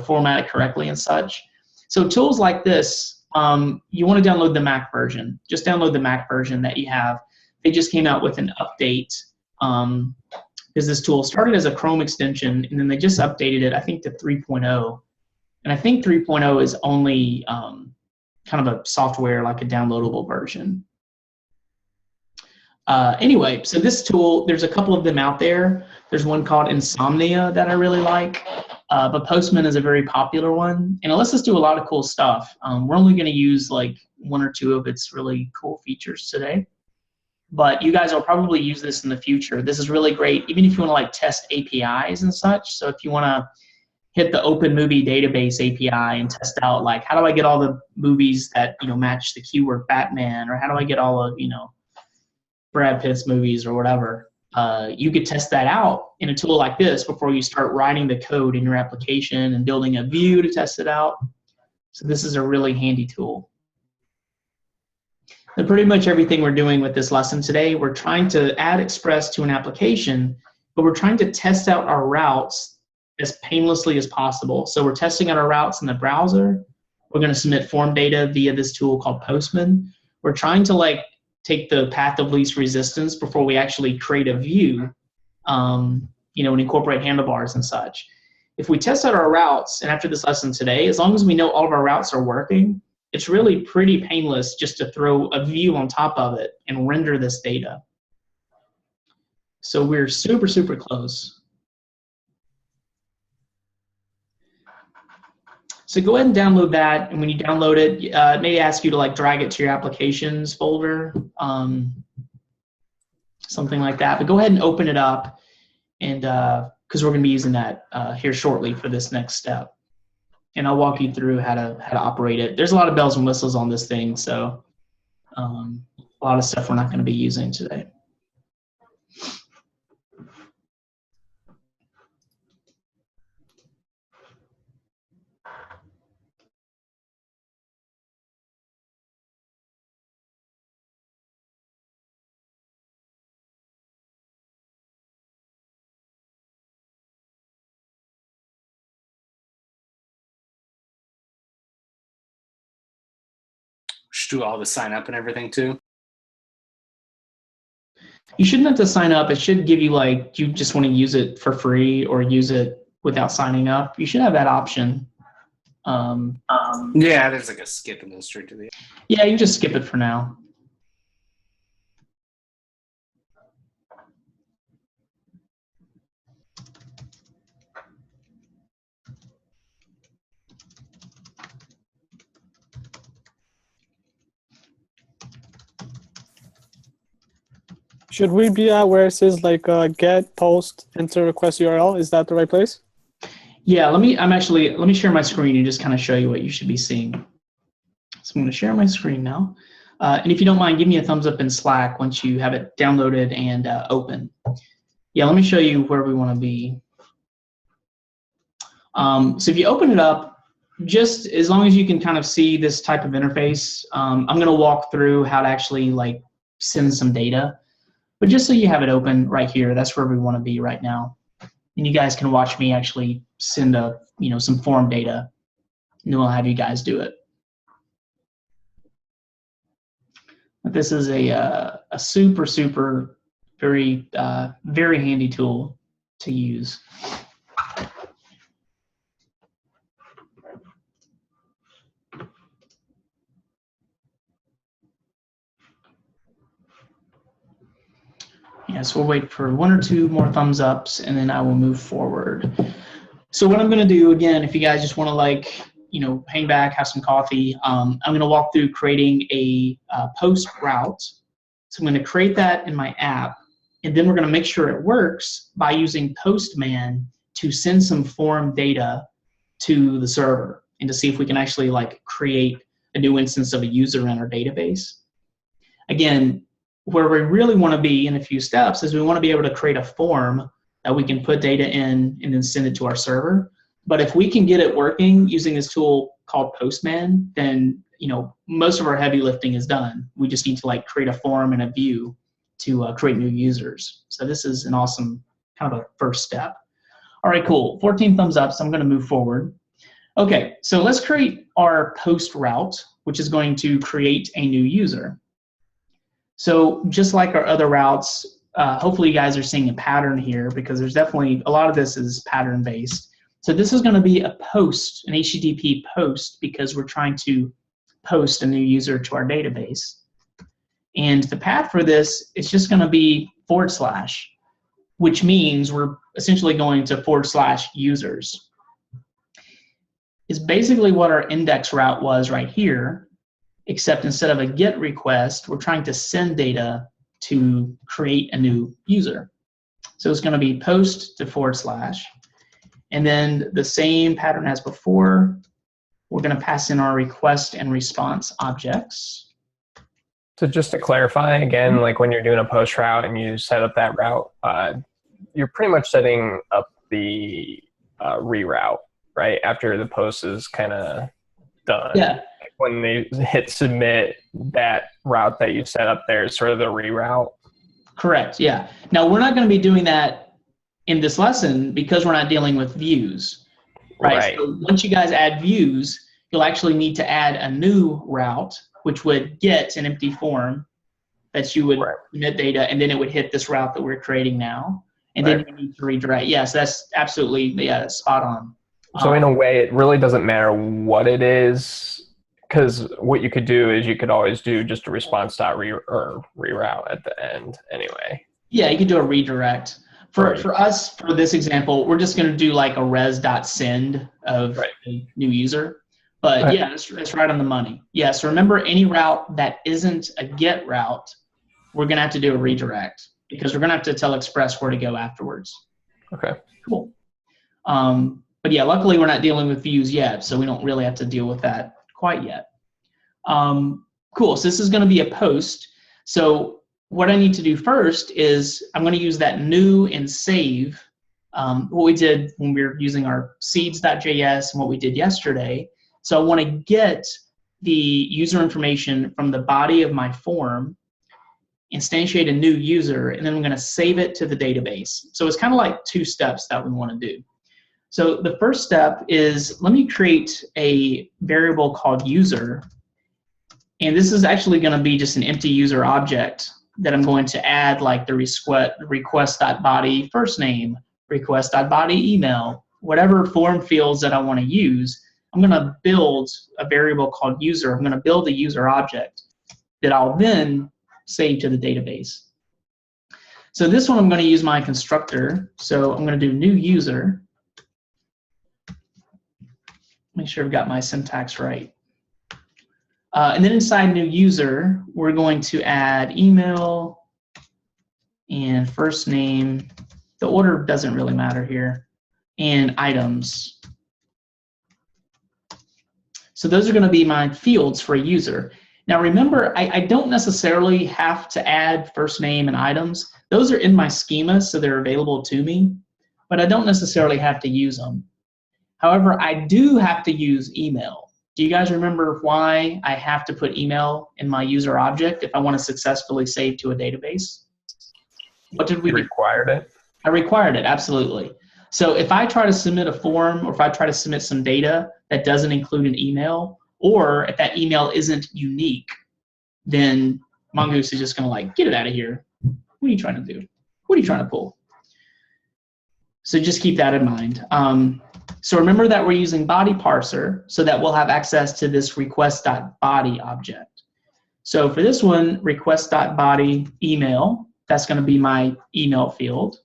format it correctly and such. So tools like this, you want to download the Mac version. Just download the Mac version that you have. They just came out with an update because this tool started as a Chrome extension and then they just updated it, I think, to 3.0. And I think 3.0 is only kind of a software, like a downloadable version. Anyway, so this tool, there's a couple of them out there. There's one called Insomnia that I really like, but Postman is a very popular one, and it lets us do a lot of cool stuff. We're only going to use like 1 or 2 of its really cool features today, but you guys will probably use this in the future. This is really great, even if you want to like test APIs and such. So if you want to hit the Open Movie Database API and test out like, how do I get all the movies that match the keyword Batman, or how do I get all of Brad Pitt's movies or whatever. You could test that out in a tool like this before you start writing the code in your application and building a view to test it out. So this is a really handy tool. And pretty much everything we're doing with this lesson today, we're trying to add Express to an application, but we're trying to test out our routes as painlessly as possible. So we're testing out our routes in the browser, We're going to submit form data via this tool called Postman. We're trying to like take the path of least resistance before we actually create a view, and incorporate handlebars and such. If we test out our routes, and after this lesson today, as long as we know all of our routes are working, it's really pretty painless just to throw a view on top of it and render this data. So we're super, super close. So go ahead and download that, and when you download it, it may ask you to like drag it to your applications folder, something like that. But go ahead and open it up, and because we're going to be using that here shortly for this next step, and I'll walk you through how to operate it. There's a lot of bells and whistles on this thing, so a lot of stuff we're not going to be using today. Should do all the sign up and everything too. You shouldn't have to sign up. It should give you like, you just want to use it for free or use it without signing up. You should have that option. Yeah, there's like a skip and go straight to the. Yeah, you can just skip it for now. Should we be at where it says like get, post, enter request URL? Is that the right place? Yeah, let me share my screen and just kind of show you what you should be seeing. So I'm going to share my screen now. And if you don't mind, give me a thumbs up in Slack once you have it downloaded and open. Yeah, let me show you where we want to be. So if you open it up, just as long as you can kind of see this type of interface, I'm going to walk through how to actually like send some data. But just so you have it open right here, that's where we want to be right now. And you guys can watch me actually send some form data, and then we'll have you guys do it. But this is a super, super, very, very handy tool to use. Yes, we'll wait for one or two more thumbs ups, and then I will move forward. So what I'm going to do, again, if you guys just want to like, hang back, have some coffee, I'm going to walk through creating a post route. So I'm going to create that in my app, and then we're going to make sure it works by using Postman to send some form data to the server and to see if we can actually like create a new instance of a user in our database. Again, where we really want to be in a few steps is we want to be able to create a form that we can put data in and then send it to our server. But if we can get it working using this tool called Postman, then most of our heavy lifting is done. We just need to like create a form and a view to create new users. So this is an awesome kind of a first step. All right, cool. 14 thumbs up, so I'm going to move forward. Okay, so let's create our post route, which is going to create a new user. So just like our other routes, hopefully you guys are seeing a pattern here, because there's definitely a lot of this is pattern based. So this is going to be a post, an HTTP post, because we're trying to post a new user to our database. And the path for this is just going to be /, which means we're essentially going to / users. Is basically what our index route was right here, except instead of a GET request, we're trying to send data to create a new user. So it's going to be post to /. And then the same pattern as before, we're going to pass in our request and response objects. So just to clarify again, like when you're doing a post route and you set up that route, you're pretty much setting up the reroute, right? After the post is kind of done. Yeah. When they hit submit, that route that you set up there is sort of the reroute. Correct, yeah. Now we're not going to be doing that in this lesson because we're not dealing with views, right? So once you guys add views, you'll actually need to add a new route, which would get an empty form that you would submit data, and then it would hit this route that we're creating now. And then you need to redirect. Yes, that's absolutely, spot on. So in a way, it really doesn't matter what it is, because what you could do is you could always do just a response.reroute at the end anyway. Yeah, you could do a redirect. For us, for this example, we're just going to do like a res.send of a new user. But yeah, it's right on the money. Yeah, so remember, any route that isn't a get route, we're going to have to do a redirect, because we're going to have to tell Express where to go afterwards. Okay. Cool. But yeah, luckily we're not dealing with views yet, so we don't really have to deal with that quite yet. Cool, so this is going to be a post. So what I need to do first is I'm going to use that new and save, what we did when we were using our seeds.js and what we did yesterday. So I want to get the user information from the body of my form, instantiate a new user, and then I'm going to save it to the database. So it's kind of like 2 steps that we want to do. So the first step is, let me create a variable called user. And this is actually going to be just an empty user object that I'm going to add like the request.body first name, request.body email, whatever form fields that I want to use. I'm going to build a variable called user. I'm going to build a user object that I'll then save to the database. So this one I'm going to use my constructor. So I'm going to do new user. Make sure I've got my syntax right. And then inside new user, we're going to add email and first name. The order doesn't really matter here. And items. So those are going to be my fields for a user. Now remember, I don't necessarily have to add first name and items. Those are in my schema, so they're available to me, but I don't necessarily have to use them. However, I do have to use email. Do you guys remember why I have to put email in my user object if I want to successfully save to a database? What did we do? Required it? I required it, absolutely. So if I try to submit a form, or if I try to submit some data that doesn't include an email, or if that email isn't unique, then Mongoose is just going to like, get it out of here. What are you trying to do? What are you trying to pull? So just keep that in mind. So remember that we're using body parser so that we'll have access to this request.body object. So for this one, request.body email, that's going to be my email field.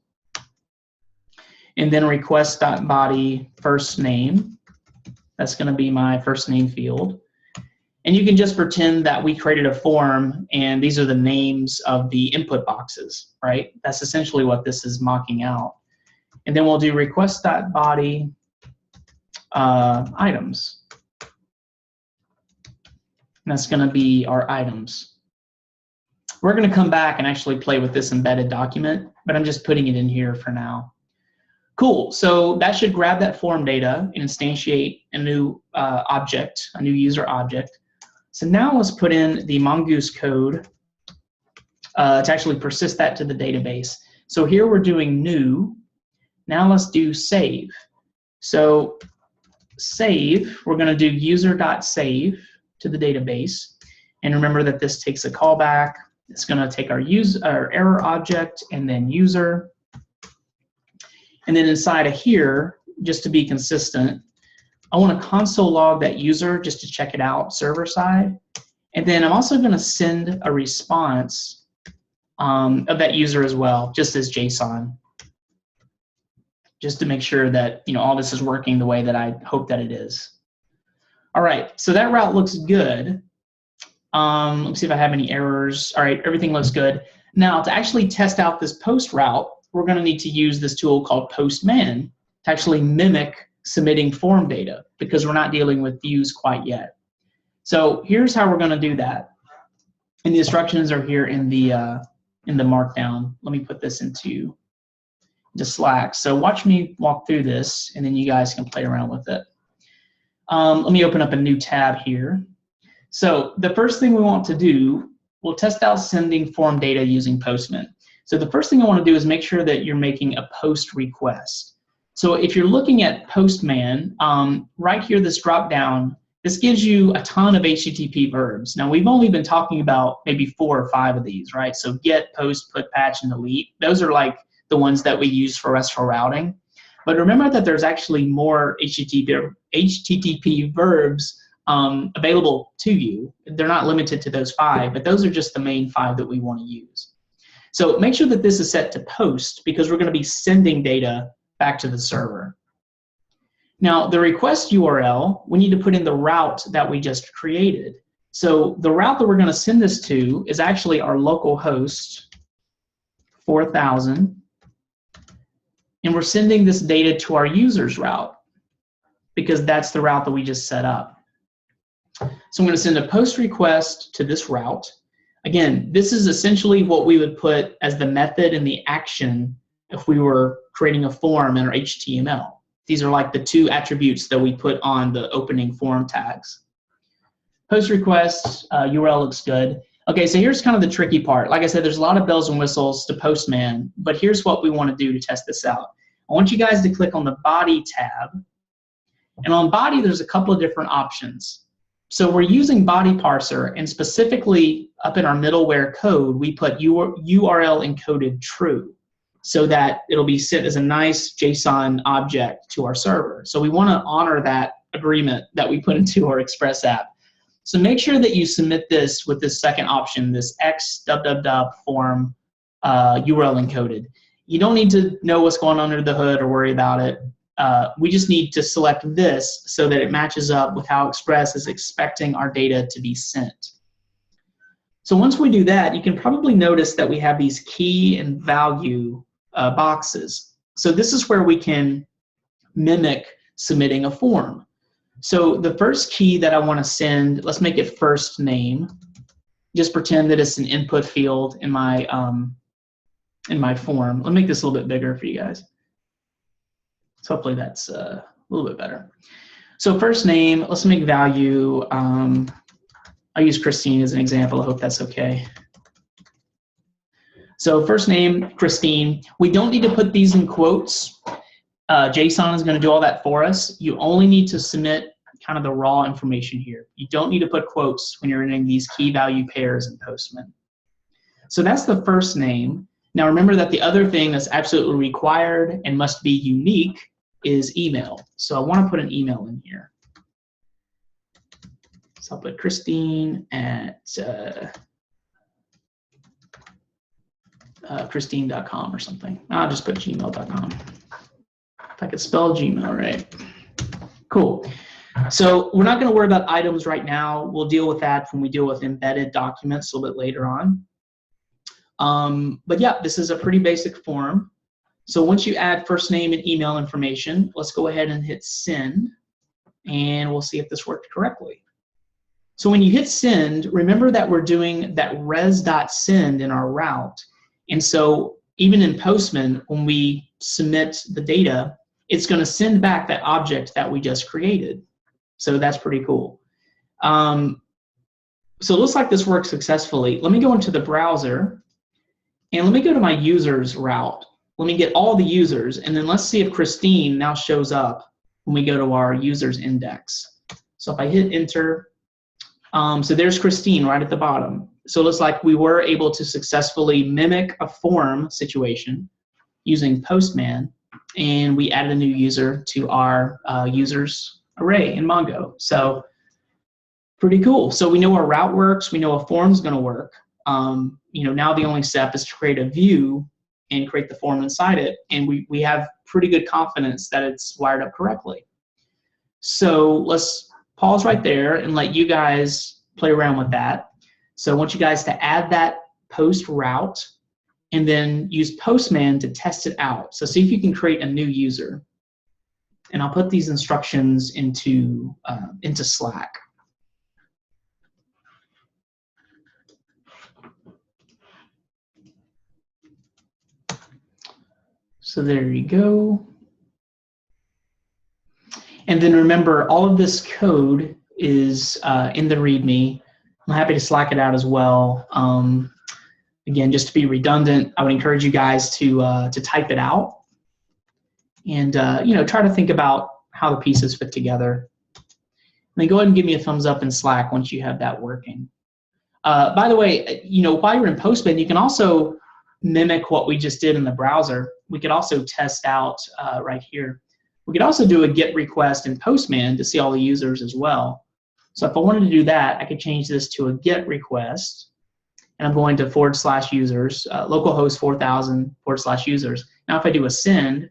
And then request.body first name, that's going to be my first name field. And you can just pretend that we created a form and these are the names of the input boxes, right? That's essentially what this is mocking out. And then we'll do request.body items. And that's going to be our items. We're going to come back and actually play with this embedded document, but I'm just putting it in here for now. Cool, so that should grab that form data and instantiate a new object, a new user object. So now let's put in the Mongoose code to actually persist that to the database. So here we're doing new. Now let's do save. So save, we're going to do user.save to the database. And remember that this takes a callback. It's going to take our error object and then user. And then inside of here, just to be consistent, I want to console log that user just to check it out server side. And then I'm also going to send a response of that user as well, just as JSON, just to make sure that all this is working the way that I hope that it is. All right, so that route looks good. Let's see if I have any errors. All right, everything looks good. Now to actually test out this post route, we're going to need to use this tool called Postman to actually mimic submitting form data because we're not dealing with views quite yet. So here's how we're going to do that. And the instructions are here in the markdown. Let me put this into Slack. So watch me walk through this, and then you guys can play around with it. Let me open up a new tab here. So the first thing we want to do, we'll test out sending form data using Postman. So the first thing I want to do is make sure that you're making a post request. So if you're looking at Postman, right here, this drop down, this gives you a ton of HTTP verbs. Now, we've only been talking about maybe 4 or 5 of these, right? So get, post, put, patch, and delete. Those are like the ones that we use for RESTful routing. But remember that there's actually more HTTP verbs available to you. They're not limited to those 5, but those are just the main 5 that we want to use. So make sure that this is set to post because we're going to be sending data back to the server. Now, the request URL, we need to put in the route that we just created. So the route that we're going to send this to is actually our local host 4000. And we're sending this data to our user's route because that's the route that we just set up. So I'm going to send a post request to this route. Again, this is essentially what we would put as the method and the action if we were creating a form in our HTML. These are like the 2 attributes that we put on the opening form tags. Post request, URL looks good. Okay, so here's kind of the tricky part. Like I said, there's a lot of bells and whistles to Postman, but here's what we want to do to test this out. I want you guys to click on the body tab. And on body, there's a couple of different options. So we're using body parser, and specifically up in our middleware code, we put URL encoded true so that it'll be sent as a nice JSON object to our server. So we want to honor that agreement that we put into our Express app. So make sure that you submit this with this second option, this x form URL encoded. You don't need to know what's going on under the hood or worry about it. We just need to select this so that it matches up with how Express is expecting our data to be sent. So once we do that, you can probably notice that we have these key and value boxes. So this is where we can mimic submitting a form. So the first key that I want to send, let's make it first name. Just pretend that it's an input field in my form. Let me make this a little bit bigger for you guys. So hopefully that's a little bit better. So first name, let's make value. I'll use Christine as an example. I hope that's okay. So first name, Christine. We don't need to put these in quotes. JSON is going to do all that for us. You only need to submit kind of the raw information here. You don't need to put quotes when you're entering these key value pairs in Postman. So that's the first name. Now remember that the other thing that's absolutely required and must be unique is email. So I want to put an email in here. So I'll put Christine at Christine.com or something. I'll just put gmail.com. If I could spell Gmail right. Cool. So we're not going to worry about items right now. We'll deal with that when we deal with embedded documents a little bit later on. But yeah, this is a pretty basic form. So once you add first name and email information, let's go ahead and hit send, and we'll see if this worked correctly. So when you hit send, remember that we're doing that res.send in our route. And so even in Postman, when we submit the data, it's going to send back that object that we just created. So that's pretty cool. So it looks like this works successfully. Let me go into the browser, and let me go to my users route. Let me get all the users, and then let's see if Christine now shows up when we go to our users index. So if I hit enter, so there's Christine right at the bottom. So it looks like we were able to successfully mimic a form situation using Postman, and we added a new user to our users array in Mongo. So pretty cool. So we know our route works. We know a form's going to work. Now the only step is to create a view and create the form inside it, and we have pretty good confidence that it's wired up correctly. So let's pause right there and let you guys play around with that. So I want you guys to add that post route and then use Postman to test it out. So see if you can create a new user. And I'll put these instructions into Slack. So there you go. And then remember, all of this code is in the README. I'm happy to Slack it out as well. Again, just to be redundant, I would encourage you guys to type it out and try to think about how the pieces fit together. then go ahead and give me a thumbs up in Slack once you have that working. By the way, while you're in Postman, you can also mimic what we just did in the browser. We could also test out right here. We could also do a GET request in Postman to see all the users as well. So if I wanted to do that, I could change this to a GET request, and I'm going to /users, localhost 4000 /users. Now if I do a send,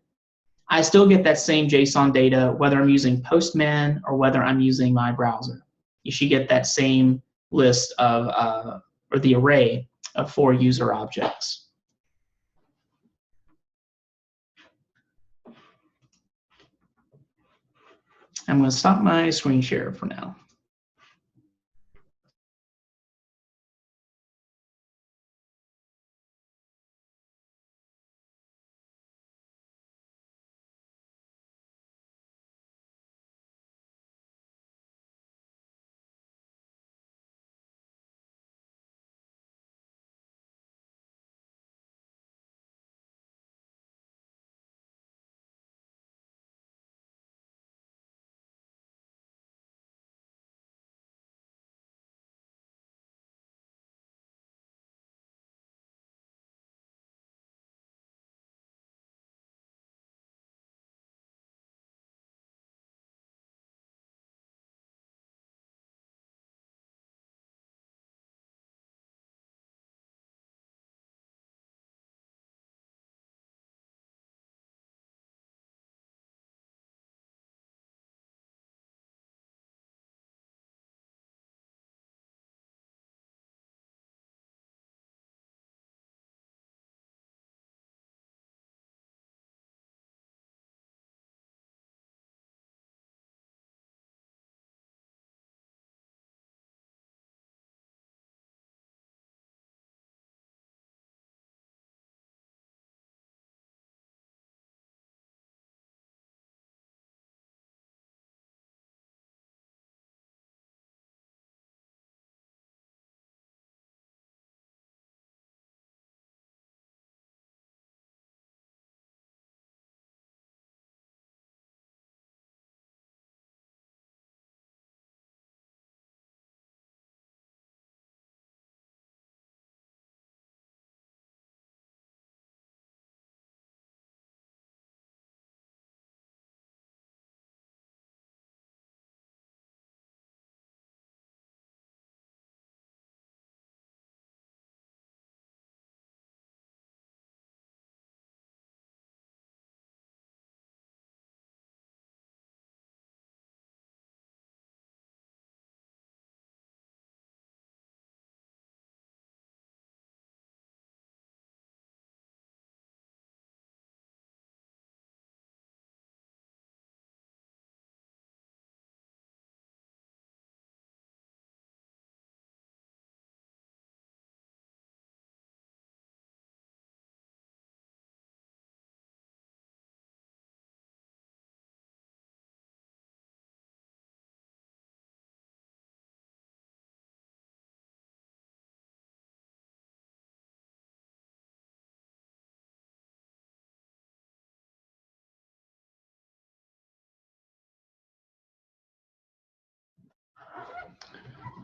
I still get that same JSON data whether I'm using Postman or whether I'm using my browser. You should get that same list of, or the array of 4 user objects. I'm going to stop my screen share for now.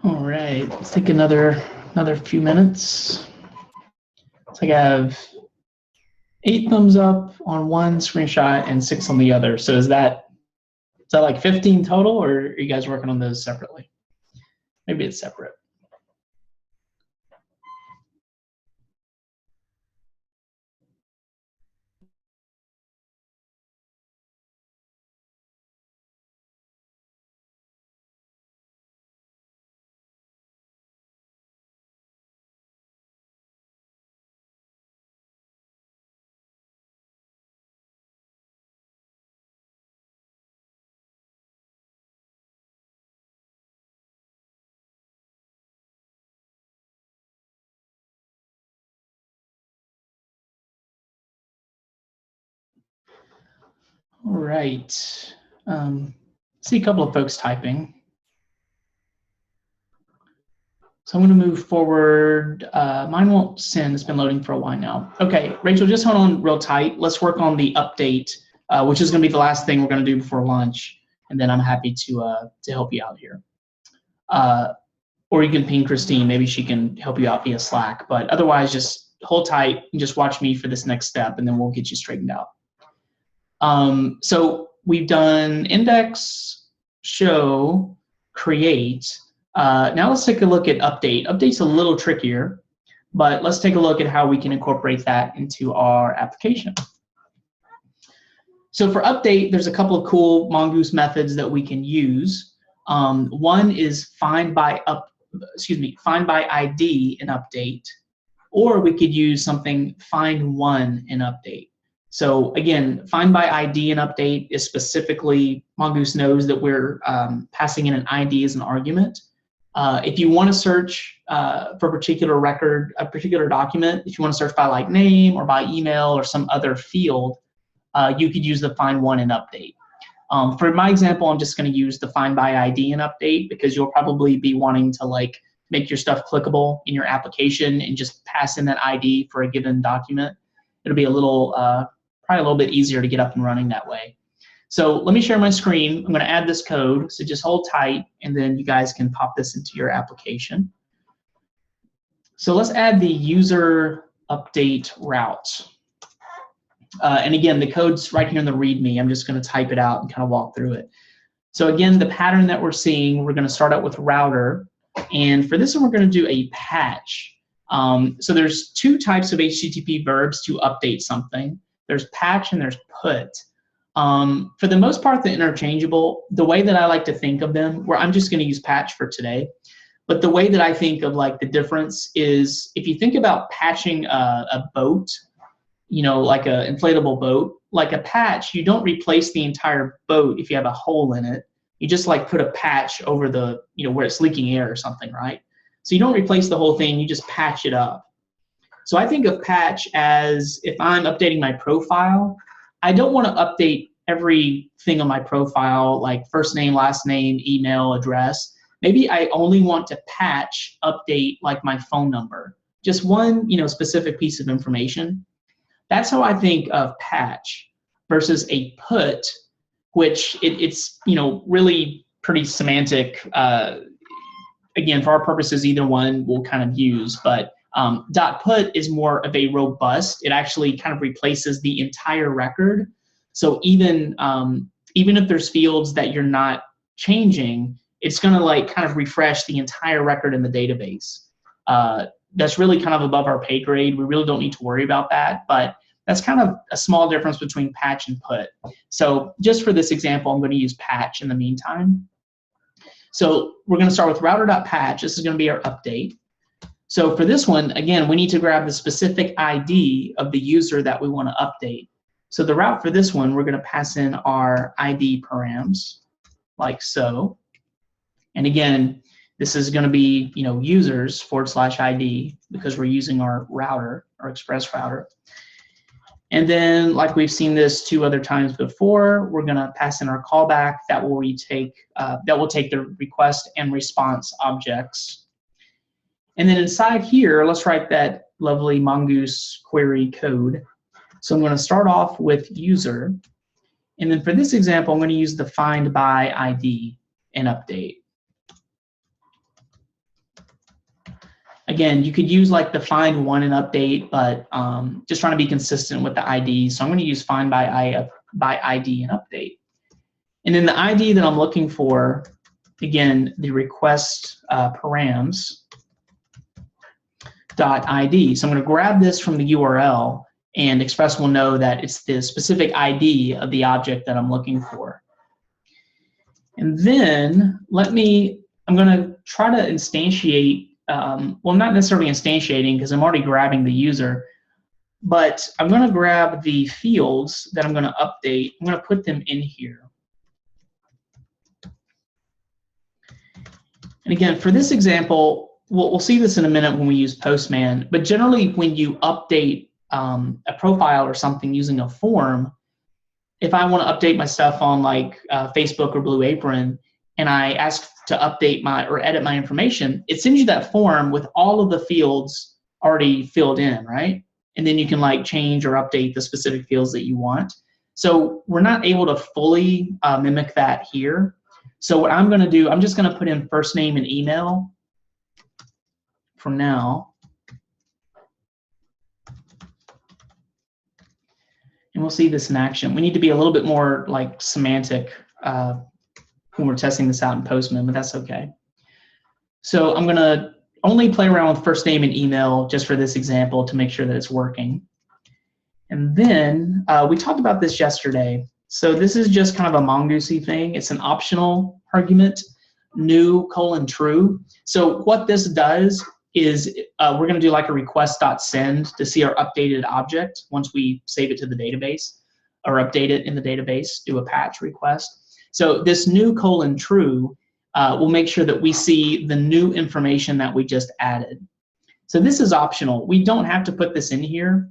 All right, let's take another few minutes. So I have 8 thumbs up on one screenshot and 6 on the other. So is that like 15 total, or are you guys working on those separately? Maybe it's separate. All right. See a couple of folks typing. So I'm going to move forward. Mine won't send. It's been loading for a while now. Okay, Rachel, just hold on real tight. Let's work on the update, which is going to be the last thing we're going to do before lunch. And and then I'm happy to help you out here. Or you can ping Christine. Maybe she can help you out via Slack. But otherwise, just hold tight and just watch me for this next step, and then we'll get you straightened out. So we've done index, show, create. Now let's take a look at update. Update's a little trickier, but let's take a look at how we can incorporate that into our application. So for update, there's a couple of cool Mongoose methods that we can use. One is find by ID in update, or we could use something find one in update. So again, find by ID in update is specifically, Mongoose knows that we're passing in an ID as an argument. If you want to search for a particular record, a particular document, if you want to search by like name or by email or some other field, you could use the find one in update. For my example, I'm just going to use the find by ID in update because you'll probably be wanting to like make your stuff clickable in your application and just pass in that ID for a given document. It'll be a little, probably a little bit easier to get up and running that way. So let me share my screen. I'm going to add this code. So just hold tight, and then you guys can pop this into your application. So let's add the user update route. And again, the code's right here in the README. I'm just going to type it out and kind of walk through it. So again, the pattern that we're seeing, we're going to start out with router. And for this one, we're going to do a patch. So there's two types of HTTP verbs to update something. There's patch and there's put. For the most part, they're interchangeable. The way that I like to think of them, where I'm just going to use patch for today, but the way that I think of like the difference is if you think about patching a boat, you know, like an inflatable boat, like a patch, you don't replace the entire boat if you have a hole in it. You just like put a patch over the, you know, where it's leaking air or something, right? So you don't replace the whole thing, you just patch it up. So I think of patch as if I'm updating my profile, I don't want to update everything on my profile, like first name, last name, email, address. Maybe I only want to patch, update like my phone number, just one, you know, specific piece of information. That's how I think of patch versus a put, which it's, you know, really pretty semantic. Again, for our purposes, either one we'll kind of use, but dot put is more of a robust. It actually kind of replaces the entire record. So even if there's fields that you're not changing, it's going to like kind of refresh the entire record in the database. That's really kind of above our pay grade. We really don't need to worry about that, but that's kind of a small difference between patch and put. So just for this example, I'm going to use patch in the meantime. So we're going to start with router.patch. This is going to be our update. So for this one, again, we need to grab the specific ID of the user that we want to update. So the route for this one, we're going to pass in our ID params, like so. And again, this is going to be, you know, users /ID because we're using our router, our express router. And then, like we've seen this 2 other times before, we're going to pass in our callback that will take the request and response objects. And then inside here, let's write that lovely Mongoose query code. So I'm going to start off with user. And then for this example, I'm going to use the find by ID and update. Again, you could use like the find one and update, but just trying to be consistent with the ID. So I'm going to use find by ID and update. And then the ID that I'm looking for, again, the request params .id. So I'm going to grab this from the URL, and Express will know that it's the specific ID of the object that I'm looking for. And then I'm going to try to instantiate, well, not necessarily instantiating because I'm already grabbing the user, but I'm going to grab the fields that I'm going to update. I'm going to put them in here. And again, for this example, we'll see this in a minute when we use Postman, but generally when you update a profile or something using a form, if I want to update my stuff on like Facebook or Blue Apron, and I ask to update or edit my information, it sends you that form with all of the fields already filled in, right? And then you can like change or update the specific fields that you want. So we're not able to fully mimic that here. So what I'm going to do, I'm just going to put in first name and email for now. And we'll see this in action. We need to be a little bit more like semantic when we're testing this out in Postman, but that's okay. So I'm going to only play around with first name and email just for this example to make sure that it's working. And then we talked about this yesterday. So this is just kind of a Mongoosey thing. It's an optional argument, new : true. So what this does is we're going to do like a request.send to see our updated object once we save it to the database or update it in the database, do a patch request. So this new : true will make sure that we see the new information that we just added. So this is optional. We don't have to put this in here.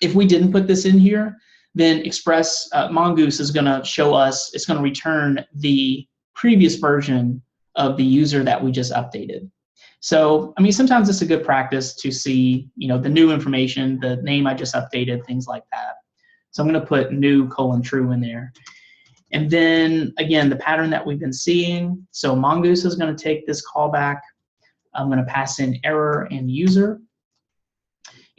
If we didn't put this in here, then Express Mongoose is going to show us, it's going to return the previous version of the user that we just updated. So, I mean, sometimes it's a good practice to see, you know, the new information, the name I just updated, things like that. So I'm going to put new : true in there. And then, again, the pattern that we've been seeing. So Mongoose is going to take this callback. I'm going to pass in error and user.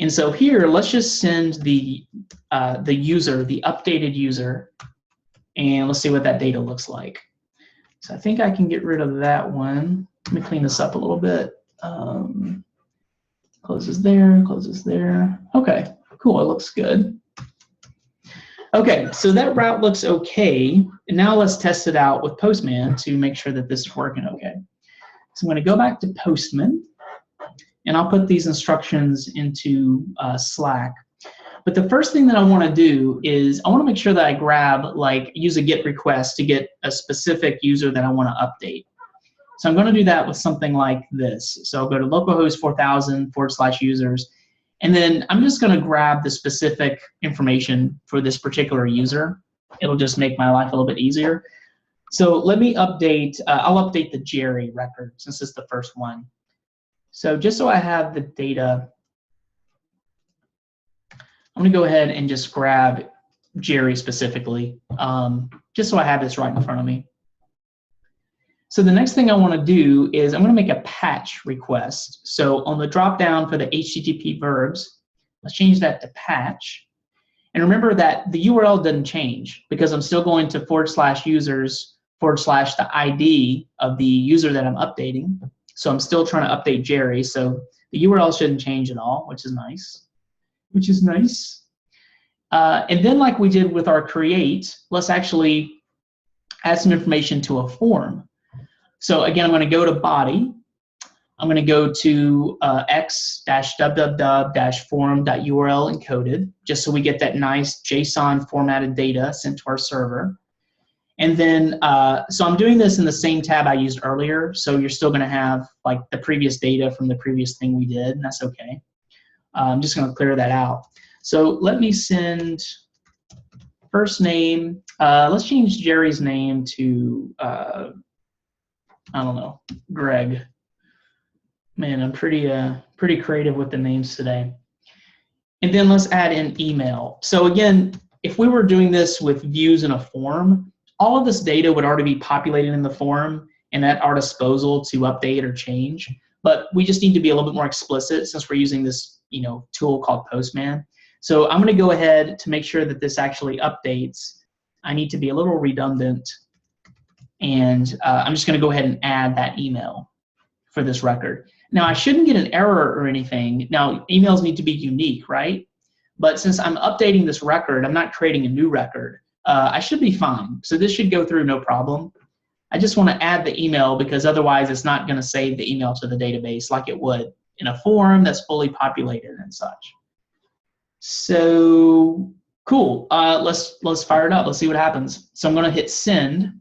And so here, let's just send the user, the updated user, and let's see what that data looks like. So I think I can get rid of that one. Let me clean this up a little bit. Closes there, closes there. Okay, cool, it looks good. Okay, so that route looks okay. And now let's test it out with Postman to make sure that this is working okay. So I'm going to go back to Postman, and I'll put these instructions into Slack. But the first thing that I want to do is I want to make sure that I grab, like, use a GET request to get a specific user that I want to update. So I'm going to do that with something like this. So I'll go to localhost 4000/users, and then I'm just going to grab the specific information for this particular user. It'll just make my life a little bit easier. So let me update, I'll update the Jerry record since it's the first one. So just so I have the data, I'm going to go ahead and just grab Jerry specifically, just so I have this right in front of me. So the next thing I want to do is I'm going to make a patch request. So on the drop down for the HTTP verbs, let's change that to patch. And remember that the URL doesn't change because I'm still going to /users/ the ID of the user that I'm updating. So I'm still trying to update Jerry. So the URL shouldn't change at all, which is nice. And then like we did with our create, let's actually add some information to a form. So again, I'm going to go to body. I'm going to go to x-www-forum.url encoded, just so we get that nice JSON formatted data sent to our server. And then, so I'm doing this in the same tab I used earlier, so you're still going to have like the previous data from the previous thing we did, and that's okay. I'm just going to clear that out. So let me send first name. Let's change Jerry's name to, I don't know, Greg. Man, I'm pretty creative with the names today. And then let's add in email. So again, if we were doing this with views in a form, all of this data would already be populated in the form and at our disposal to update or change. But we just need to be a little bit more explicit since we're using this, you know, tool called Postman. So I'm going to go ahead to make sure that this actually updates. I need to be a little redundant, and I'm just going to go ahead and add that email for this record. Now, I shouldn't get an error or anything. Now, emails need to be unique, right? But since I'm updating this record, I'm not creating a new record. I should be fine. So this should go through no problem. I just want to add the email because otherwise it's not going to save the email to the database like it would in a form that's fully populated and such. So cool. Let's fire it up. Let's see what happens. So I'm going to hit send.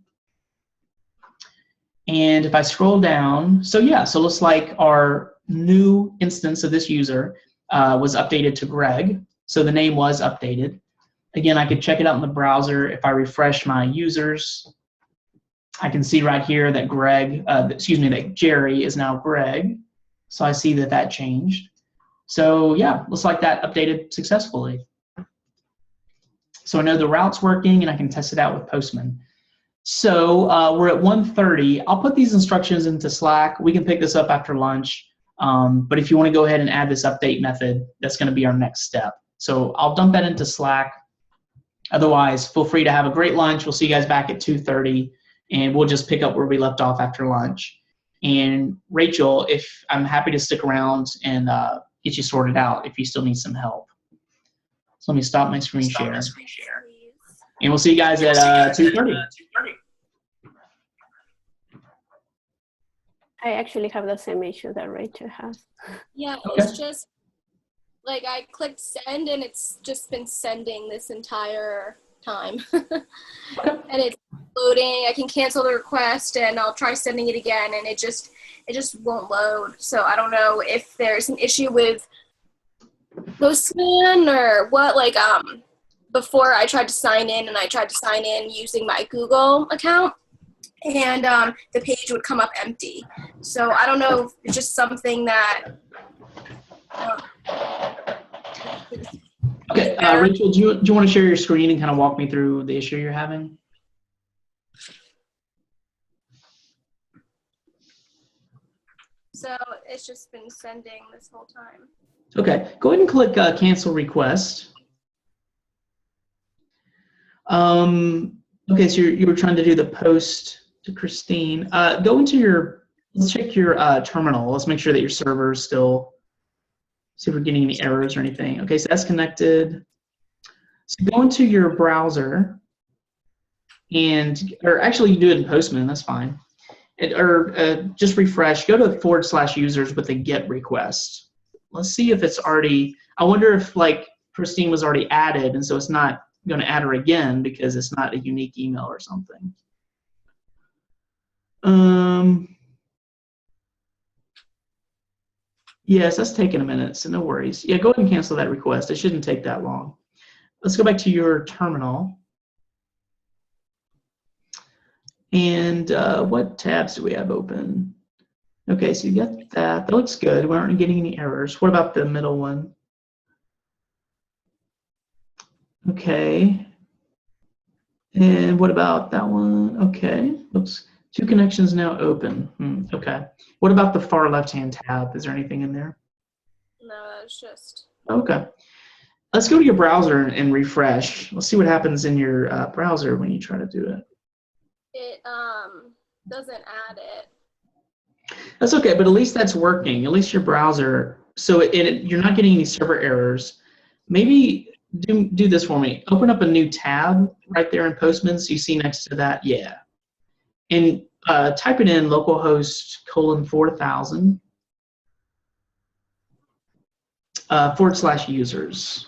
And if I scroll down, so yeah, so it looks like our new instance of this user was updated to Greg. So the name was updated. Again, I could check it out in the browser. If I refresh my users, I can see right here that that Jerry is now Greg. So I see that that changed. So yeah, looks like that updated successfully. So I know the route's working and I can test it out with Postman. So we're at 1:30. I'll put these instructions into Slack. We can pick this up after lunch. But if you want to go ahead and add this update method, that's going to be our next step. So I'll dump that into Slack. Otherwise, feel free to have a great lunch. We'll see you guys back at 2:30, and we'll just pick up where we left off after lunch. And Rachel, I'm happy to stick around and get you sorted out if you still need some help. So let me stop my screen share. And we'll see you guys at 2:30. I actually have the same issue that Rachel has. Yeah, Okay. it's just like I clicked send and it's just been sending this entire time. And it's loading. I can cancel the request and I'll try sending it again and it just won't load. So I don't know if there's an issue with Postman or what. Like before I tried to sign in and I tried to sign in using my Google account and the page would come up empty. So I don't know if it's just something that Okay, Rachel, do you want to share your screen and kind of walk me through the issue you're having? So it's just been sending this whole time. Okay, go ahead and click cancel request. Okay, so you were trying to do the post to Christine. Go into let's check your terminal. Let's make sure that your server is still, see if we're getting any errors or anything. Okay, so that's connected. So go into your browser or actually you can do it in Postman, that's fine. Just refresh, go to /users with a GET request. Let's see if it's already, I wonder if like Christine was already added and so it's not going to add her again because it's not a unique email or something. Yes, that's taking a minute, so no worries. Yeah, go ahead and cancel that request. It shouldn't take that long. Let's go back to your terminal. And what tabs do we have open? Okay, so you got that. That looks good. We aren't getting any errors. What about the middle one? Okay. And what about that one? Okay. Oops. 2 connections now open. Okay. What about the far left-hand tab? Is there anything in there? No, that's just. Okay. Let's go to your browser and refresh. Let's see what happens in your browser when you try to do it. It doesn't add it. That's okay, but at least that's working. At least your browser, so you're not getting any server errors. Maybe do this for me. Open up a new tab right there in Postman, so you see next to that, yeah. And type it in localhost :4000 /users.